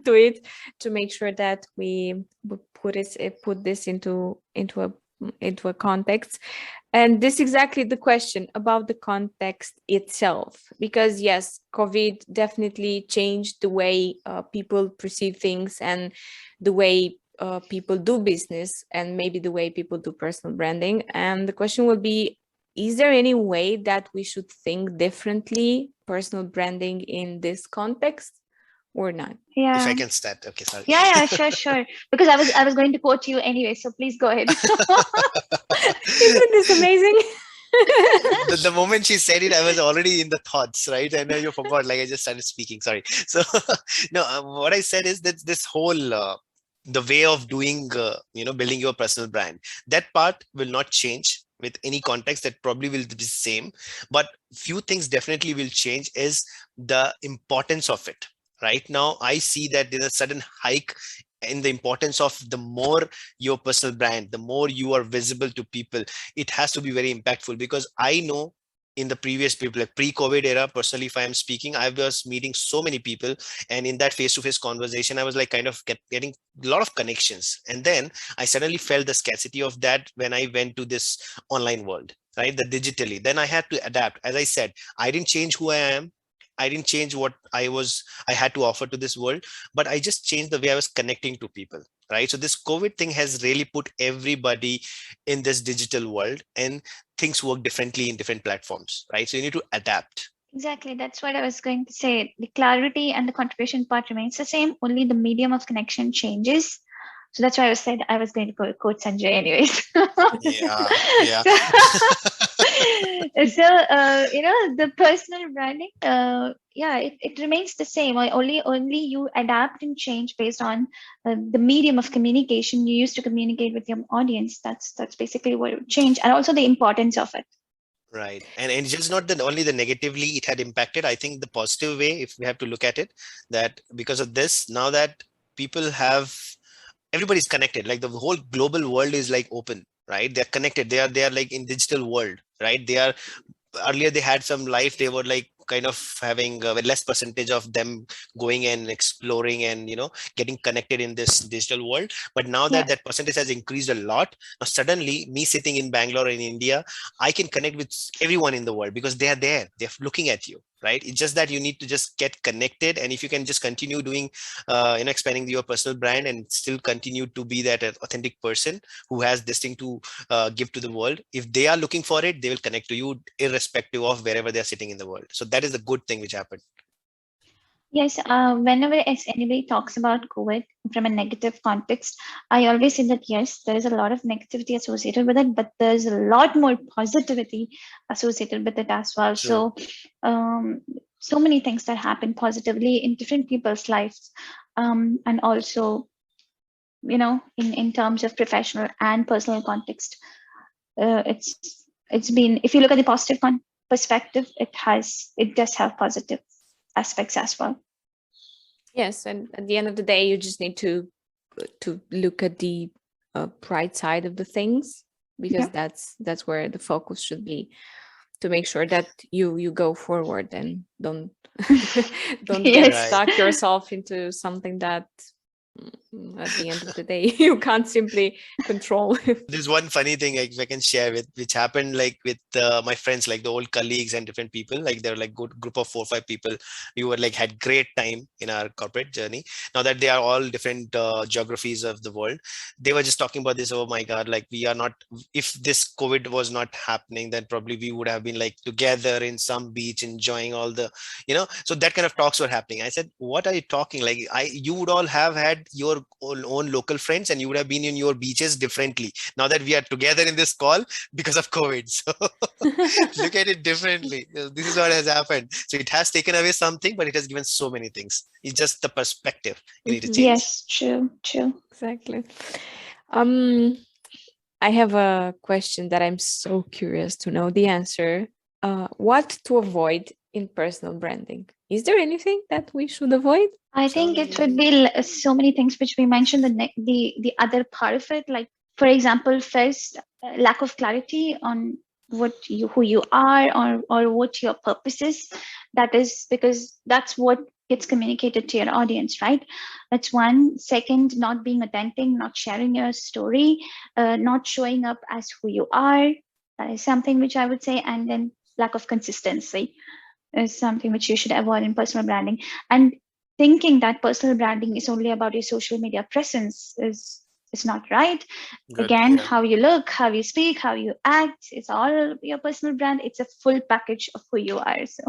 to it, to make sure that we put this into a context. And this is exactly the question about the context itself, because yes, COVID definitely changed the way people perceive things, and the way people do business, and maybe the way people do personal branding. And the question will be, is there any way that we should think differently personal branding in this context, or not? if I Yeah. can start. Okay, sorry. Yeah, yeah, sure, sure. Because I was going to quote you anyway, so please go ahead. Isn't this amazing? The moment she said it, I was already in the thoughts, right? And then you forgot, like I just started speaking. Sorry. So, no, what I said is that this whole the way of doing, building your personal brand, that part will not change with any context. That probably will be the same, but few things definitely will change. Is the importance of it. Right now, I see that there's a sudden hike in the importance of the more your personal brand, the more you are visible to people, it has to be very impactful. Because I know in the previous people, like pre-COVID era, personally, if I am speaking, I was meeting so many people, and in that face-to-face conversation, I was like kind of getting a lot of connections. And then I suddenly felt the scarcity of that when I went to this online world, right? The digitally, then I had to adapt. As I said, I didn't change who I am. I didn't change what I had to offer to this world, but I just changed the way I was connecting to people, right? So this COVID thing has really put everybody in this digital world, and things work differently in different platforms, right? So you need to adapt. Exactly. That's what I was going to say. The clarity and the contribution part remains the same, only the medium of connection changes. So that's why I said I was going to quote Sanjay anyways. Yeah, yeah. So, so the personal branding, yeah, it remains the same. Only you adapt and change based on the medium of communication you used to communicate with your audience. That's basically what would change, and also the importance of it. Right. And it's just not that only the negatively it had impacted. I think the positive way, if we have to look at it, that because of this, now that people have, everybody's connected, like the whole global world is like open, right? They're connected. They are like in digital world, right? They are, earlier they had some life, they were like kind of having a less percentage of them going and exploring and getting connected in this digital world. But now that Yeah. that percentage has increased a lot, now suddenly me sitting in Bangalore in India, I can connect with everyone in the world because they are there, they're looking at you, right? It's just that you need to just get connected, and if you can just continue doing expanding your personal brand and still continue to be that authentic person who has this thing to give to the world, if they are looking for it, they will connect to you irrespective of wherever they're sitting in the world. So that is a good thing which happened. Yes, whenever anybody talks about COVID from a negative context, I always say that yes, there is a lot of negativity associated with it, but there's a lot more positivity associated with it as well. True. So, um, so many things that happen positively in different people's lives, and also, in terms of professional and personal context, it's been. If you look at the positive perspective, it does have positive aspects as well. Yes, and at the end of the day, you just need to look at the bright side of the things, because Yeah. that's where the focus should be, to make sure that you go forward and don't don't get Yes. Right. stuck yourself into something that at the end of the day you can't simply control. There's one funny thing if I can share with, which happened like with my friends, like the old colleagues and different people, like they're like good group of 4 or 5 people. We were like had great time in our corporate journey. Now that they are all different geographies of the world, they were just talking about this. Oh my God, like we are not, if this COVID was not happening, then probably we would have been like together in some beach enjoying all the, so that kind of talks were happening. I said, what are you talking? Like you would all have had your own local friends and you would have been in your beaches differently. Now that we are together in this call because of COVID. So look at it differently. This is what has happened. So it has taken away something, but it has given so many things. It's just the perspective you need to Mhm. change. Yes, true. Exactly. Um, I have a question that I'm so curious to know the answer. What to avoid in personal branding? Is there anything that we should avoid? I think it would be so many things which we mentioned. The other part of it, like for example, first lack of clarity on who you are, or what your purpose is. That is because that's what gets communicated to your audience, right? That's one. Second, not being authentic, not sharing your story, not showing up as who you are. That is something which I would say. And then lack of consistency is something which you should avoid in personal branding. And thinking that personal branding is only about your social media presence is not right. Good. Again, Yeah. how you look, how you speak, how you act, it's all your personal brand. It's a full package of who you are. So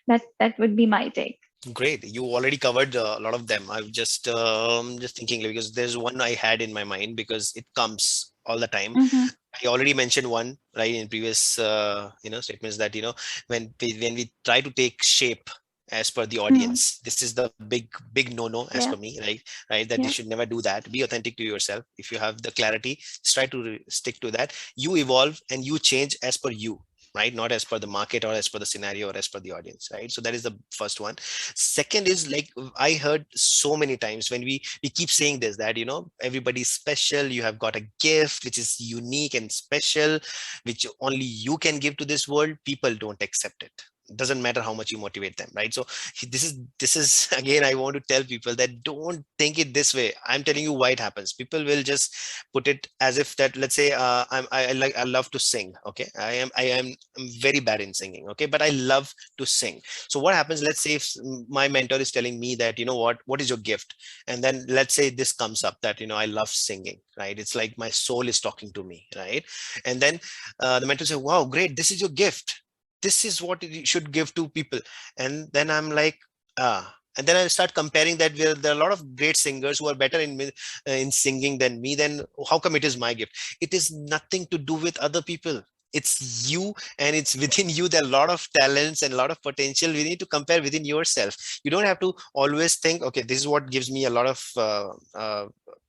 that would be my take. Great. You already covered a lot of them. I'm just thinking like, because there's one I had in my mind because it comes all the time. Mm-hmm. I already mentioned one right in previous statements that when we try to take shape as per the Mm. audience, this is the big no as per Yeah, me, right, that you yeah. should never do that. Be authentic to yourself. If you have the clarity, just try to stick to that. You evolve and you change as per you, right? Not as per the market or as per the scenario or as per the audience, right? So that is the first one. Second is like I heard so many times when we keep saying this, that everybody's special, you have got a gift which is unique and special, which only you can give to this world. People don't accept it. Doesn't matter how much you motivate them, right? So this is again, I want to tell people that don't think it this way. I'm telling you why it happens. People will just put it as if that, let's say, I love to sing. Okay, I'm very bad in singing. Okay, but I love to sing. So what happens, let's say if my mentor is telling me that, what is your gift, and then let's say this comes up that, I love singing, right? It's like my soul is talking to me, right? And then the mentor say, wow, great, this is your gift, this is what you should give to people. And then I'm like, ah, And then I start comparing that there are a lot of great singers who are better in singing than me. Then how come it is my gift? It is nothing to do with other people. It's you, and it's within you. There are a lot of talents and a lot of potential. We need to compare within yourself. You don't have to always think, okay, this is what gives me a lot of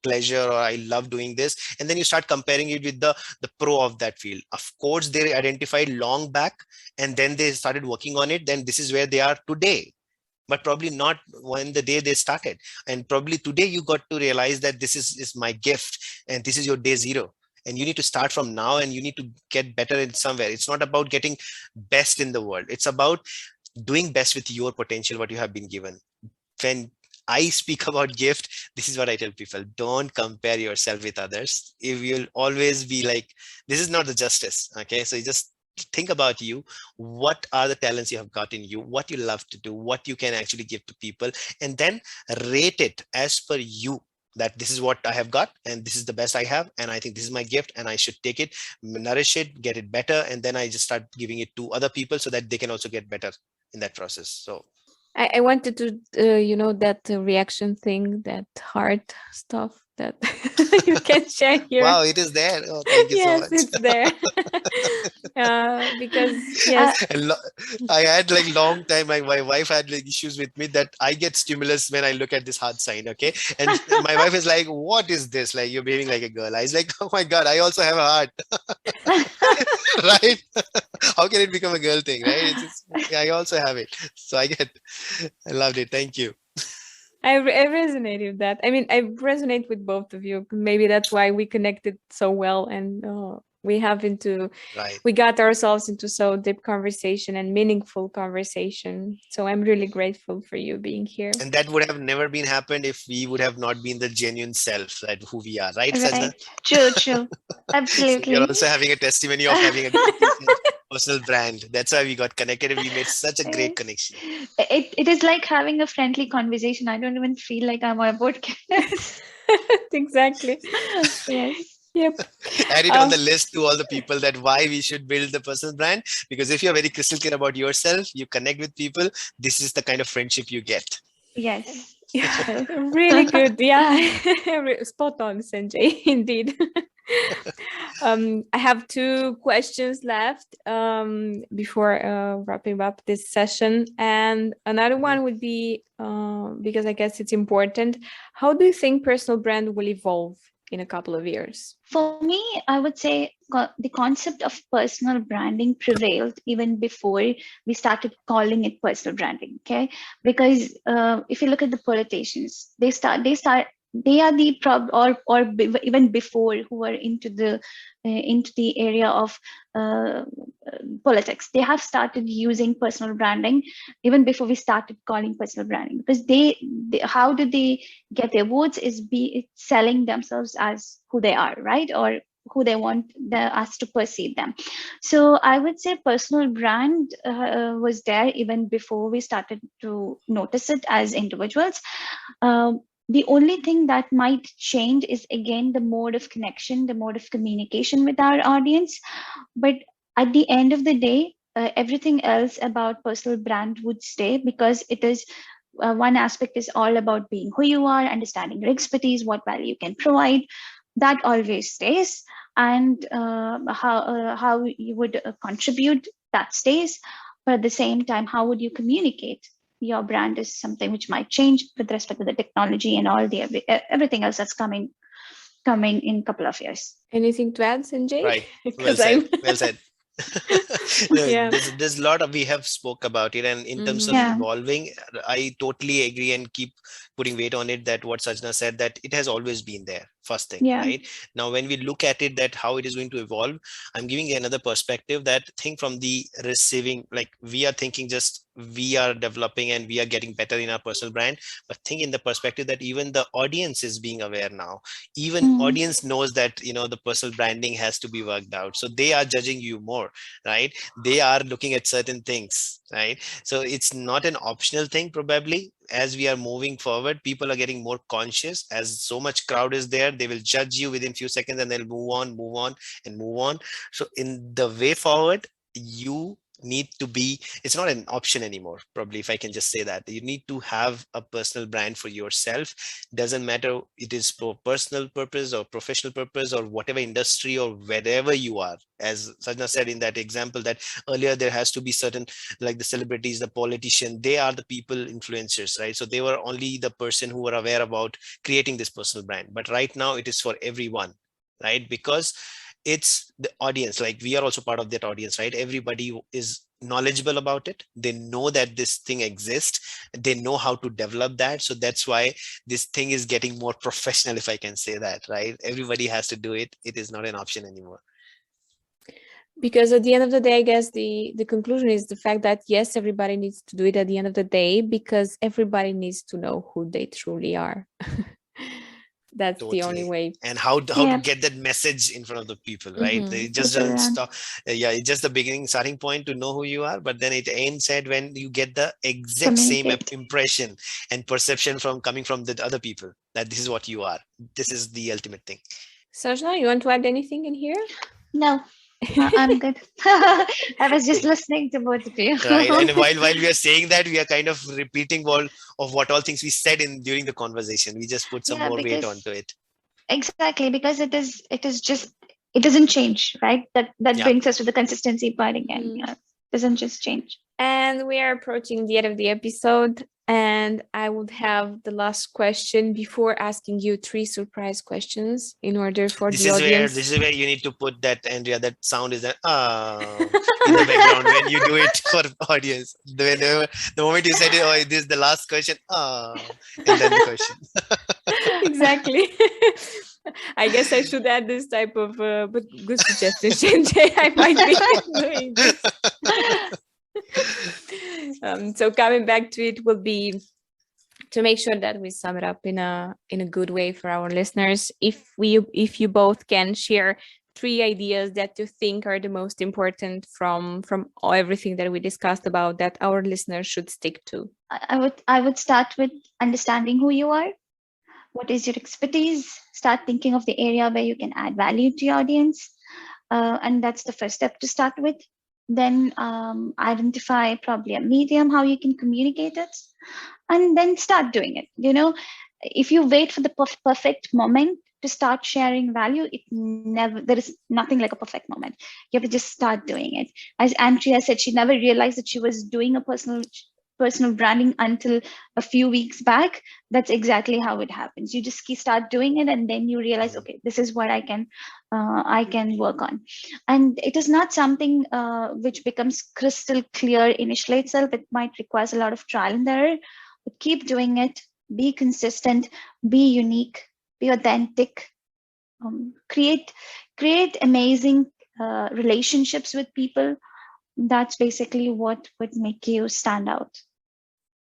pleasure, or I love doing this, and then you start comparing it with the pro of that field. Of course, they identified long back, and then they started working on it. Then this is where they are today, but probably not when the day they started. And probably today you got to realize that this is my gift, and this is your day zero, and you need to start from now, and you need to get better in somewhere. It's not about getting best in the world. It's about doing best with your potential, what you have been given. When I speak about gift, this is what I tell people: don't compare yourself with others. If you'll always be like, this is not the justice. Okay, so you just think about you. What are the talents you have got in you, what you love to do, what you can actually give to people, and then rate it as per you, that this is what I have got, and this is the best I have, and I think this is my gift, and I should take it, nourish it, get it better, and then I just start giving it to other people so that they can also get better in that process. So I wanted to, that reaction thing, that heart stuff that you can share here. wow, it is there. Oh, thank you so Yes, much. it's there. Because Uh, yes, And I had like long time, my wife had like issues with me that I get stimulus when I look at this heart sign. Okay. And my wife is like, what is this? Like, you're behaving like a girl. I was like, oh my God, I also have a heart. Right? How can it become a girl thing? Right? It's just, yeah, I also have it. So I loved it. Thank you. I resonate with that. I mean, I resonate with both of you. Maybe that's why we connected so well, and Right. we got ourselves into so deep conversation and meaningful conversation. So I'm really grateful for you being here. And that would have never been happened if we would have not been the genuine self, that who we are. Right, Sajna? right. True, true. So you're Absolutely. also having a testimony of having a decent personal brand. That's why we got connected, and we made such a great Yes. connection. It is like having a friendly conversation. I don't even feel like I'm on a podcast. Exactly. Yes. Yep. Add it on Uh, the list to all the people, that why we should build the personal brand. Because if you're very crystal clear about yourself, you connect with people, this is the kind of friendship you get. Yes. yeah, True. really good. Yeah, spot on, Sanjay. Indeed. I have two questions left before wrapping up this session, and another Mhm. one would be because I guess it's important. How do you think personal brand will evolve in a couple of years? For me, I would say the concept of personal branding prevailed even before we started calling it personal branding. Okay, because if you look at the politicians, they are the even before, who are into the area of uh, politics. They have started using personal branding even before we started calling personal branding, because they how do they get their votes is be selling themselves as who they are, right? Or who they want us to perceive them. So I would say personal brand was there even before we started to notice it as individuals. The only thing that might change is again the mode of connection, the mode of communication with our audience. But at the end of the day, everything else about personal brand would stay, because it is one aspect is all about being who you are, understanding your expertise, what value you can provide. That always stays, and how you would contribute, that stays. But at the same time, how would you communicate your brand is something which might change with respect to the technology and all the everything else that's coming in a couple of years. Anything to add, Sanjay? Right. Well Because said. I'm Well said. No, yeah. there's a lot of, we have spoke about it, and in terms of Mhm. Yeah. evolving, I totally agree and keep putting weight on it, that what Sajna said, that it has always been there, first thing, Yeah. right? Now when we look at it, that how it is going to evolve, I'm giving another perspective, that think from the receiving, like we are thinking just we are developing and we are getting better in our personal brand, but think in the perspective that even the audience is being aware now. Even Mm. audience knows that, the personal branding has to be worked out, so they are judging you more, right? They are looking at certain things, right? So it's not an optional thing. Probably as we are moving forward, people are getting more conscious, as so much crowd is there, they will judge you within few seconds, and they'll move on and move on. So in the way forward, you need to be, it's not an option anymore, probably, if I can just say that. You need to have a personal brand for yourself. Doesn't matter it is for personal purpose or professional purpose or whatever industry or wherever you are. As Sajna said in that example, that earlier there has to be certain, like the celebrities, the politician, they are the people influencers, right? So they were only the person who were aware about creating this personal brand. But right now it is for everyone, right? Because it's the audience, like we are also part of that audience, right? Everybody is knowledgeable about it, they know that this thing exists, they know how to develop that. So that's why this thing is getting more professional, if I can say that, right? Everybody has to do it, it is not an option anymore. Because at the end of the day, I guess the conclusion is the fact that yes, everybody needs to do it at the end of the day, because everybody needs to know who they truly are. That's the only Totally. way. And how to Yeah, get that message in front of the people, right? Mhm. It just people doesn't around. stop. Yeah, it's just the beginning, starting point to know who you are, but then it ends at when you get the exact same Communicate. impression and perception from coming from the other people, that this is what you are. This is the ultimate thing. Sajna, you want to add anything in here? No, I'm good. I was just listening to both of you. Right. And while we are saying that, we are kind of repeating all of what all things we said in during the conversation. We just put some Yeah, more weight because onto it. exactly, because it is just, it doesn't change, right? That Yeah. brings us to the consistency part again. Mm. Yeah, doesn't just change. And we are approaching the end of the episode. And I would have the last question before asking you 3 surprise questions in order for This the is where audience. you need to put that, Andrea. That sound is that in the background when you do it for audience. Whenever the moment you said it, oh, this is the last question. And then the question. Exactly. I guess I should add this type of, but good suggestion, Sanjay. I might be doing this. So coming back to it will be to make sure that we sum it up in a good way for our listeners. If you both can share 3 ideas that you think are the most important from everything that we discussed about that our listeners should stick to. I would start with understanding who you are. What is your expertise? Start thinking of the area where you can add value to your audience, and that's the first step to start with. Then identify probably a medium how you can communicate it, and then start doing it. If you wait for the perfect moment to start sharing value, it never there is nothing like a perfect moment. You have to just start doing it. As Andrea said, she never realized that she was doing a personal branding until a few weeks back. That's exactly how it happens. You just start doing it, and then you realize, Mhm. okay, this is what I can work on. And it is not something which becomes crystal clear initially itself. It might require a lot of trial and error, but keep doing it. Be consistent, be unique, be authentic, create amazing relationships with people. That's basically what would make you stand out.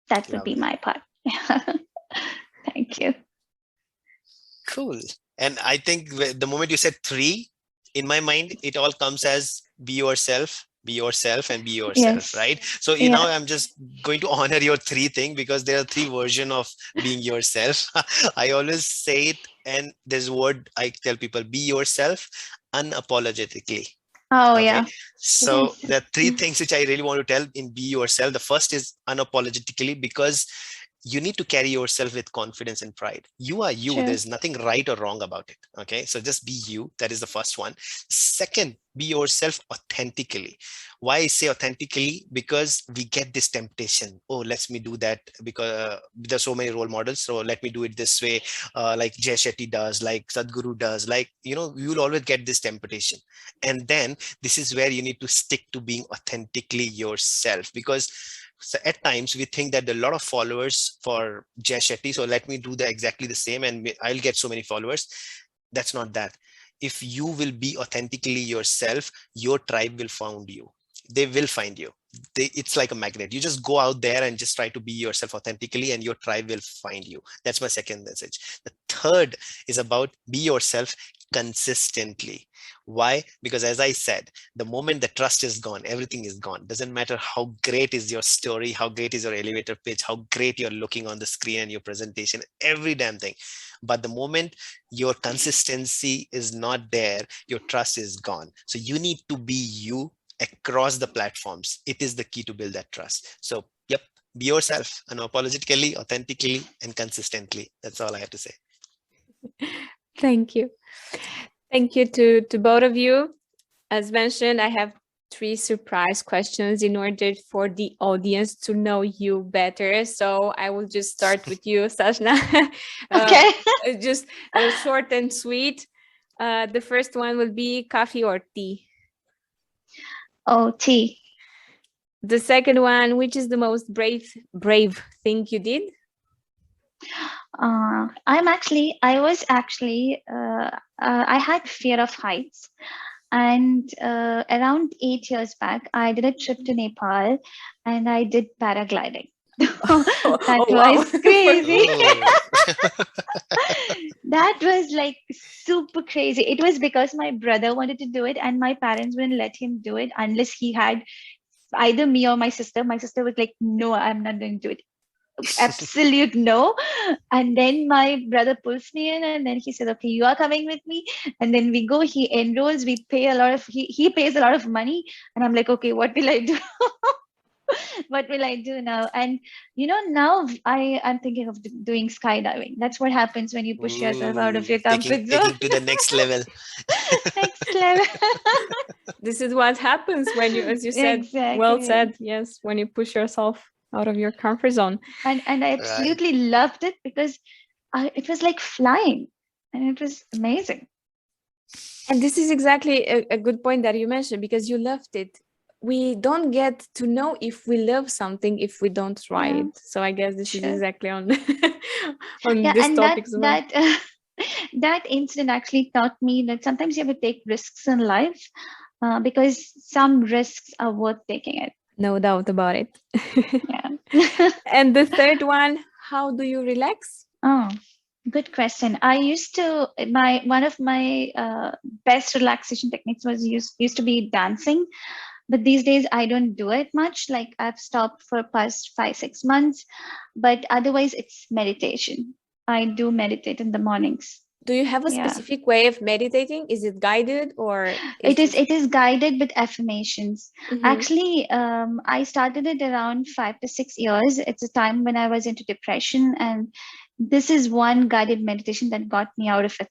That would be Lovely. my part. Thank you. Cool. And I think the moment you said 3, in my mind, it all comes as be yourself, be yourself, and be yourself, Yes. right? So Yeah. I'm just going to honor your 3 thing, because there are 3 versions of being yourself. I always say it, and there's a word I tell people: be yourself unapologetically. Oh, Okay. yeah. So Yes. there are 3 things which I really want to tell in be yourself. The first is unapologetically, because you need to carry yourself with confidence and pride. You are you. True. There's nothing right or wrong about it. Okay. So just be you. That is the first one. Second, be yourself authentically. Why I say authentically? Because we get this temptation. Oh, let me do that, because there's so many role models. So let me do it this way, like Jay Shetty does, like Sadhguru does. Like, you will always get this temptation. And then this is where you need to stick to being authentically yourself, because so at times we think that there are a lot of followers for Jay Shetty, so let me do the exactly the same and I'll get so many followers. That's not that. If you will be authentically yourself, your tribe will find you. They will find you. It's like a magnet. You just go out there and just try to be yourself authentically, and your tribe will find you. That's my second message. The third is about be yourself consistently. Why? Because as I said, the moment the trust is gone, everything is gone. Doesn't matter how great is your story, how great is your elevator pitch, how great you're looking on the screen and your presentation, every damn thing. But the moment your consistency is not there, your trust is gone. So you need to be you, across the platforms. It is the key to build that trust. So, yep, be yourself, unapologetically, authentically, and consistently. That's all I have to say. Thank you. Thank you to both of you. As mentioned, I have 3 surprise questions in order for the audience to know you better. So I will just start with you, Sajna. Okay. Just short and sweet. The first one will be coffee or tea. Oh, tea. The second one, which is the most brave thing you did? I had fear of heights. And around 8 years back, I did a trip to Nepal and I did paragliding. That wow. was crazy. Oh. That was like super crazy. It was because my brother wanted to do it and my parents wouldn't let him do it unless he had either me or my sister. My sister was like, no, I'm not going to do it. Absolute no. And then my brother pulls me in and then he said, okay, you are coming with me. And then we go, he enrolls, we pay a lot of, he pays a lot of money. And I'm like, okay, what will I do? What will I do now? And now I'm thinking of doing skydiving. That's what happens when you push yourself out of Ooh, your comfort zone. taking to the next level. Next level. This is what happens when you, as you said, well Exactly. said, yes, when you push yourself out of your comfort zone. And I Right. absolutely loved it because it was like flying and it was amazing. And this is exactly a good point that you mentioned, because you loved it. We don't get to know if we love something if we don't try Yeah, it. So I guess this is sure. exactly on on Yeah, this and that topic as well. that that incident actually taught me that sometimes you have to take risks in life because some risks are worth taking it. No doubt about it. Yeah. And the third one, how do you relax? Oh, good question. I used to my one of my best relaxation techniques was used to be dancing, but these days I don't do it much. Like I've stopped for past 5 6 months, but otherwise it's meditation. I do meditate in the mornings. Do you have a Yeah. specific way of meditating? Is it guided or It is is just... it is guided with affirmations. Mhm. Actually, I started it around 5 to 6 years. It's a time when I was into depression, and this is one guided meditation that got me out of it.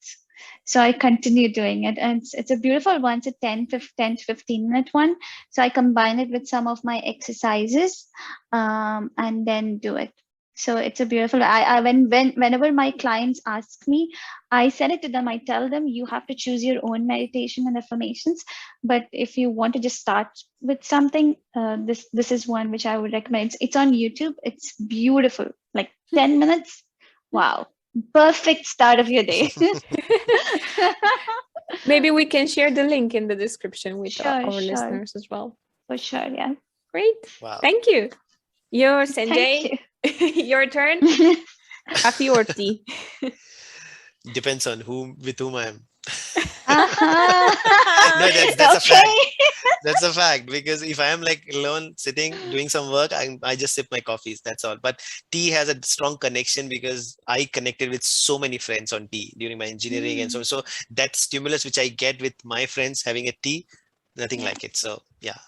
So I continue doing it, and it's a beautiful one. It's a 10 to 15 minute one. So I combine it with some of my exercises, and then do it. So it's a beautiful. Whenever my clients ask me, I send it to them. I tell them you have to choose your own meditation and affirmations. But if you want to just start with something, this is one which I would recommend. It's on YouTube. It's beautiful. Like 10 minutes. Wow, perfect start of your day. Maybe we can share the link in the description with Sure, our sure, listeners as well. for sure. Yeah. Great. Wow. Thank you. Your Thank Sanjay, your turn. you. Coffee or tea? Depends on with whom I am. Uh-huh. No, that's a fact. Okay. That's a fact, because if I am like alone sitting doing some work, I just sip my coffees. That's all. But tea has a strong connection because I connected with so many friends on tea during my engineering, and so that stimulus which I get with my friends having a tea, nothing Yeah. like it. So yeah.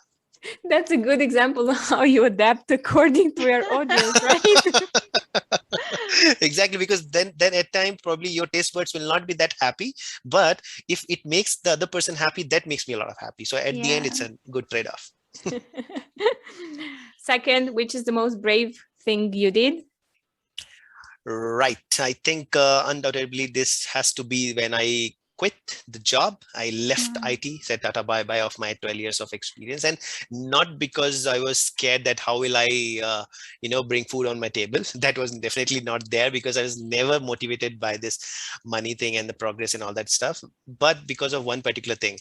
That's a good example of how you adapt according to your audience, right? Exactly, because then at time probably your taste buds will not be that happy, but if it makes the other person happy, that makes me a lot of happy. So at the end, Yeah. it's a good trade-off. Second, which is the most brave thing you did? Right. I think undoubtedly this has to be when I quit the job. I left Mm. IT, said tata bye bye of my 12 years of experience, and not because I was scared that how will I, bring food on my table. That was definitely not there, because I was never motivated by this money thing and the progress and all that stuff. But because of one particular thing,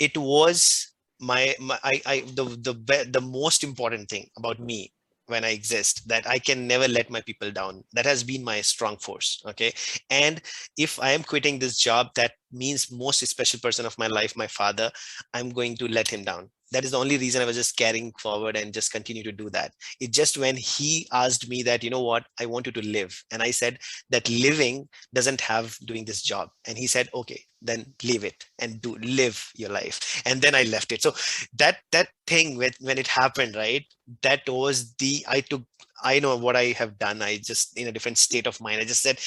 it was my the most important thing about me when I exist, that I can never let my people down. That has been my strong force. Okay. And if I am quitting this job, that means most special person of my life, my father, I'm going to let him down. that is the only reason I was just carrying forward and just continue to do that. It just when he asked me that, you know what, I want you to live. And I said that living doesn't have doing this job. And he said, okay, then leave it and live your life. And then I left it. So that thing when it happened, right? That was I know what I have done. I just in a different state of mind. I just said,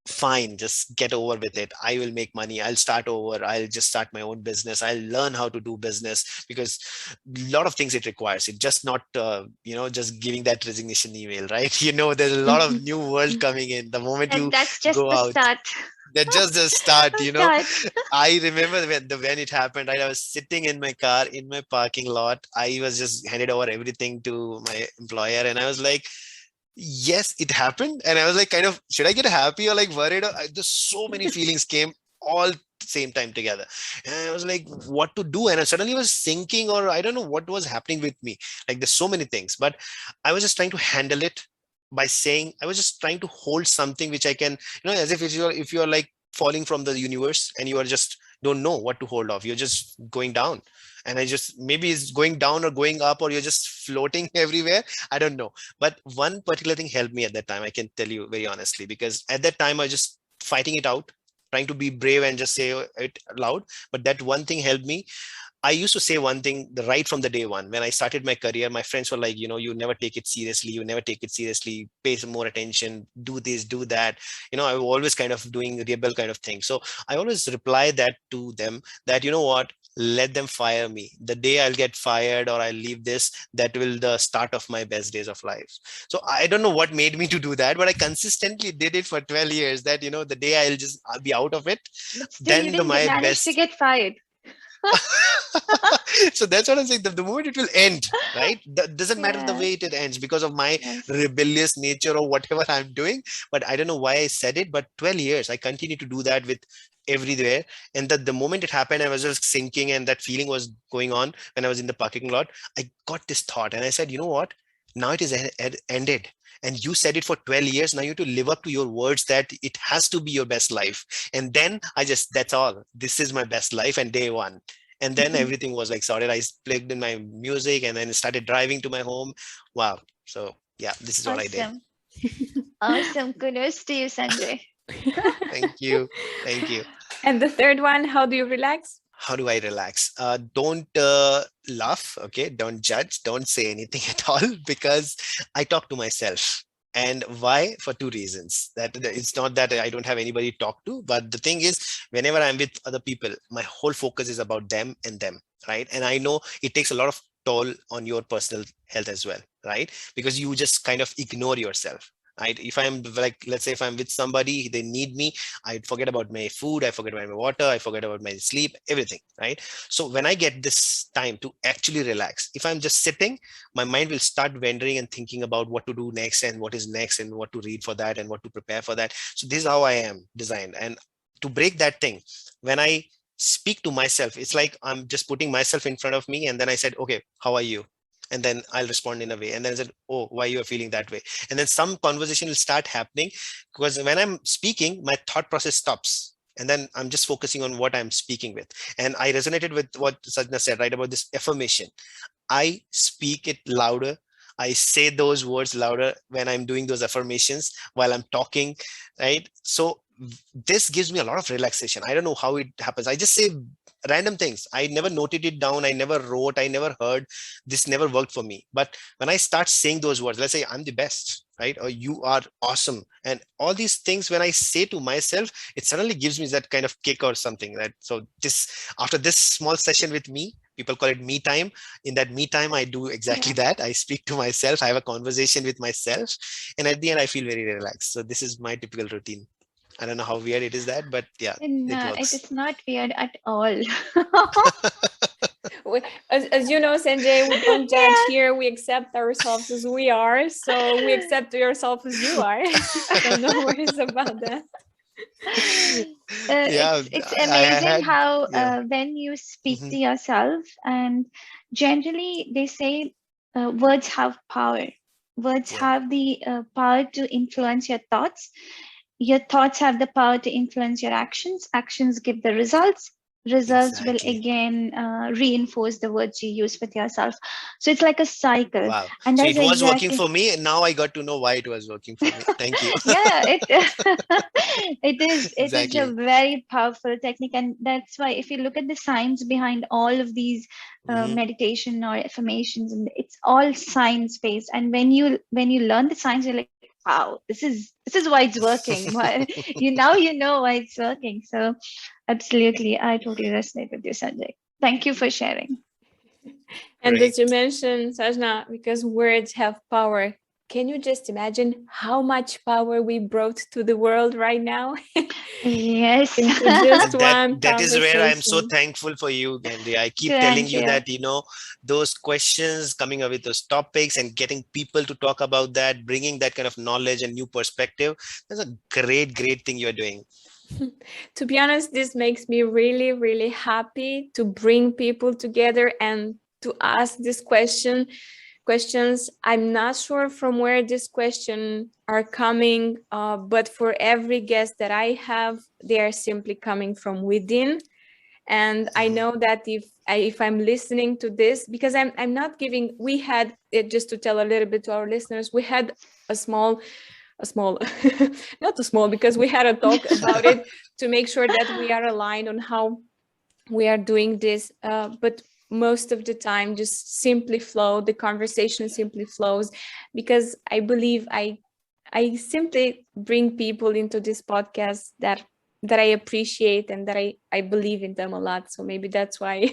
fine, just get over with it. I will make money. I'll start over. I'll just start my own business. I'll learn how to do business, because a lot of things it requires. It just not, just giving that resignation email, right? There's a lot of new world coming in the moment you And that's just go the out. start. That just the start, Start. I remember when it happened, right? I was sitting in my car in my parking lot. I was just handed over everything to my employer, and I was like, yes, it happened. And I was like, kind of, should I get happy or like worried? Just so many feelings came all same time together. And I was like, what to do? And I suddenly was sinking, or I don't know what was happening with me. Like there's so many things, but I was just trying to handle it by saying, I was just trying to hold something which I can, as if you're like falling from the universe and you are just don't know what to hold off. You're just going down. And I just, maybe it's going down or going up, or you're just floating everywhere. I don't know. But one particular thing helped me at that time. I can tell you very honestly, because at that time I was just fighting it out, trying to be brave and just say it loud. But that one thing helped me. I used to say one thing right from the day one. When I started my career, my friends were like, you never take it seriously. You never take it seriously. Pay some more attention. Do this, do that. I was always kind of doing rebel kind of thing. So I always reply that to them that, you know what, let them fire me. The day I'll get fired or I'll leave this, that will the start of my best days of life. So I don't know what made me to do that, but I consistently did it for 12 years that, the day I'll be out of it, But still, you then didn't my manage to best. get fired. So that's what I'm saying. The moment it will end, right? That doesn't matter the Yeah. way it ends because of my Yes. rebellious nature or whatever I'm doing. But I don't know why I said it, but 12 years, I continue to do that with everywhere. And that the moment it happened, I was just sinking and that feeling was going on when I was in the parking lot. I got this thought and I said, you know what? Now it is ended. And you said it for 12 years. Now you have to live up to your words that it has to be your best life. And then that's all. This is my best life. And day one. And then everything was like sorted. I plugged in my music and then started driving to my home. Wow. So yeah, this is what I did. Awesome. Awesome. Kudos to you, Sanjay. Thank you. Thank you. And the third one, how do you relax? How do I relax? Don't laugh. Okay. Don't judge. Don't say anything at all, because I talk to myself. And why? For two reasons. That it's not that I don't have anybody to talk to, but the thing is, whenever I'm with other people, my whole focus is about them and them, right? And I know it takes a lot of toll on your personal health as well, right? Because you just kind of ignore yourself, right? If I'm like, let's say if I'm with somebody, they need me, I forget about my food, I forget about my water, I forget about my sleep, everything, right? So when I get this time to actually relax, if I'm just sitting, my mind will start wandering and thinking about what to do next and what is next and what to read for that and what to prepare for that. So this is how I am designed. And to break that thing, when I speak to myself, it's like I'm just putting myself in front of me and then I said, okay, how are you? And then I'll respond in a way. And then I said, oh, why you are feeling that way? And then some conversation will start happening, because when I'm speaking, my thought process stops. And then I'm just focusing on what I'm speaking with. And I resonated with what Sajna said, right, about this affirmation. I speak it louder. I say those words louder when I'm doing those affirmations while I'm talking, right? So this gives me a lot of relaxation. I don't know how it happens. I just say random things. I never noted it down. I never wrote. I never heard. This never worked for me. But when I start saying those words, let's say I'm the best, right? Or you are awesome. And all these things, when I say to myself, it suddenly gives me that kind of kick or something. Right? So after this small session with me, people call it me time. In that me time, I do exactly that. I speak to myself. I have a conversation with myself. And at the end, I feel very relaxed. So this is my typical routine. I don't know how weird it is that, but yeah, it No, it works. is not weird at all. As you know, Sanjay, we don't judge Yeah. here. We accept ourselves as we are. So we accept yourself as you are. So no worries about that. Yeah, It's I amazing had, how yeah. when you speak Mhm. to yourself, and generally they say words have power. Words Yeah, have the power to influence your thoughts. Your thoughts have the power to influence your actions. Actions give the results. results will Exactly. again reinforce the words you use with yourself. So it's like a cycle, Wow. and So that's it was working exactly. for me, and now I got to know why it was working for me. Thank you. Yeah, it it is a Exactly. very powerful technique, and that's why if you look at the science behind all of these Hmm. meditation or affirmations, and it's all science based, and when you learn the science, you're like, wow, this is why it's working. Why you know why it's working. So absolutely, I totally resonate with you, Sanjay. Thank you for sharing. And as you Great. mentioned, Sajna, because words have power, can you just imagine how much power we brought to the world right now Yes. into just And that one that is where I'm so conversation? thankful for you, Gandhi. I To keep telling you Andrea. that, those questions, coming up with those topics and getting people to talk about that, bringing that kind of knowledge and new perspective, that's a great thing you're doing. To be honest, this makes me really, really happy to bring people together and to ask this questions. I'm not sure from where this question are coming, but for every guest that I have, they are simply coming from within. And I Mhm. know that if I'm listening to this, because I'm not giving, we had it, just to tell a little bit to our listeners, we had a small not too small, because we had a talk about it to make sure that we are aligned on how we are doing this, but most of the time just simply flow, the conversation simply flows, because I believe I simply bring people into this podcast that I appreciate and that I believe in them a lot. So maybe that's why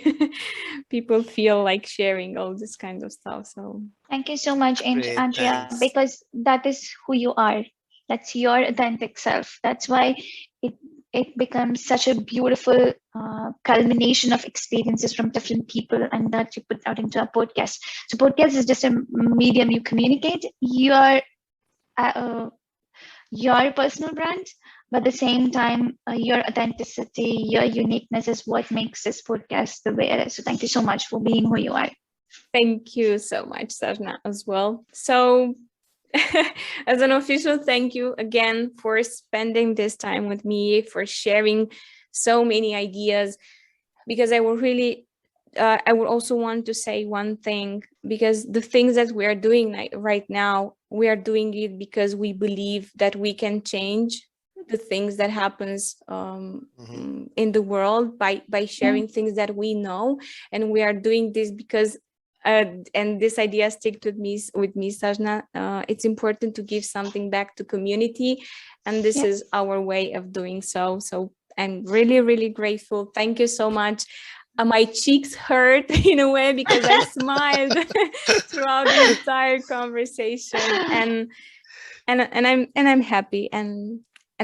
people feel like sharing all this kind of stuff. So Thank you so much, Great, Andrea, thanks. because that is who you are. That's your authentic self. That's why it it becomes such a beautiful culmination of experiences from different people, and that you put out into a podcast. So, podcast is just a medium you communicate uh, your personal brand, but at the same time, your authenticity, your uniqueness is what makes this podcast the way it is. So, thank you so much for being who you are. thank you so much, Sajna, as well. So as an official thank you again for spending this time with me, for sharing so many ideas, because I would really I would also want to say one thing, because the things that we are doing right now, we are doing it because we believe that we can change the things that happens Hmm. in the world by sharing things that we know. And we are doing this because and this idea stick with me, Sajna. It's important to give something back to community, and this Yep. is our way of doing so. So I'm really, really grateful. Thank you so much. My cheeks hurt in a way because I smiled throughout the entire conversation, and I'm happy and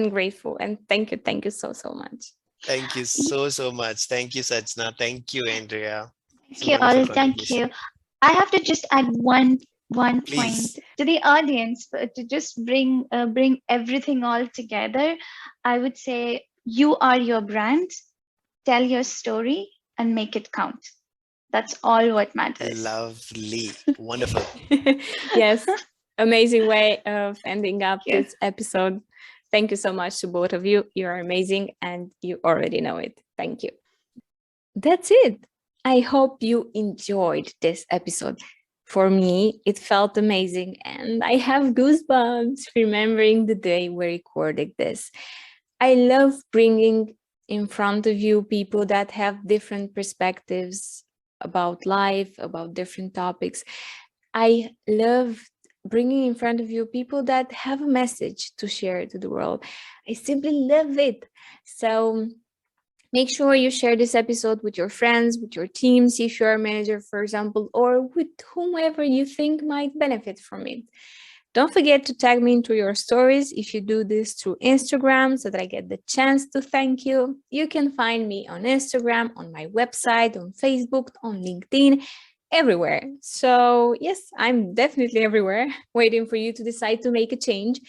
grateful, and thank you so much. Thank you so much. Thank you, Sajna. Thank you, Andrea. It's Thank a you wonderful all. Thank conversation. you. I have to just add one point Please. to the audience to just bring everything all together. I would say you are your brand. Tell your story and make it count. That's all what matters. Lovely. Wonderful. Yes, amazing way of ending up Thank you. this episode. Thank you so much to both of you. You are amazing, and you already know it. Thank you. That's it. I hope you enjoyed this episode. For me, it felt amazing, and I have goosebumps remembering the day we recorded this. I love bringing in front of you people that have different perspectives about life, about different topics. I love bringing in front of you people that have a message to share to the world. I simply love it. So make sure you share this episode with your friends, with your teams, if you're a manager, for example, or with whomever you think might benefit from it. Don't forget to tag me into your stories if you do this through Instagram so that I get the chance to thank you. You can find me on Instagram, on my website, on Facebook, on LinkedIn, everywhere. So, yes, I'm definitely everywhere, waiting for you to decide to make a change.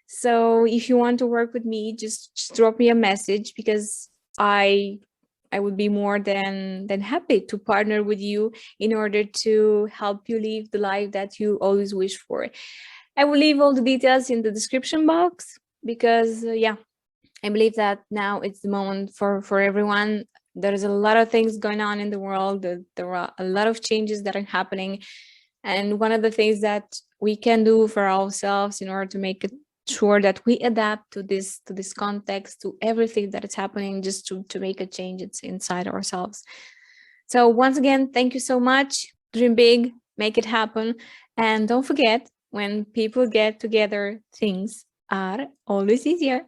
So, if you want to work with me, just drop me a message, because I I would be more than happy to partner with you in order to help you live the life that you always wish for. I will leave all the details in the description box, because yeah, I believe that now it's the moment for everyone. There's a lot of things going on in the world. There are a lot of changes that are happening. And one of the things that we can do for ourselves in order to make it sure that we adapt to this context, to everything that is happening, just to make a change inside ourselves. So once again, thank you so much. Dream big, make it happen. And don't forget, when people get together, things are always easier.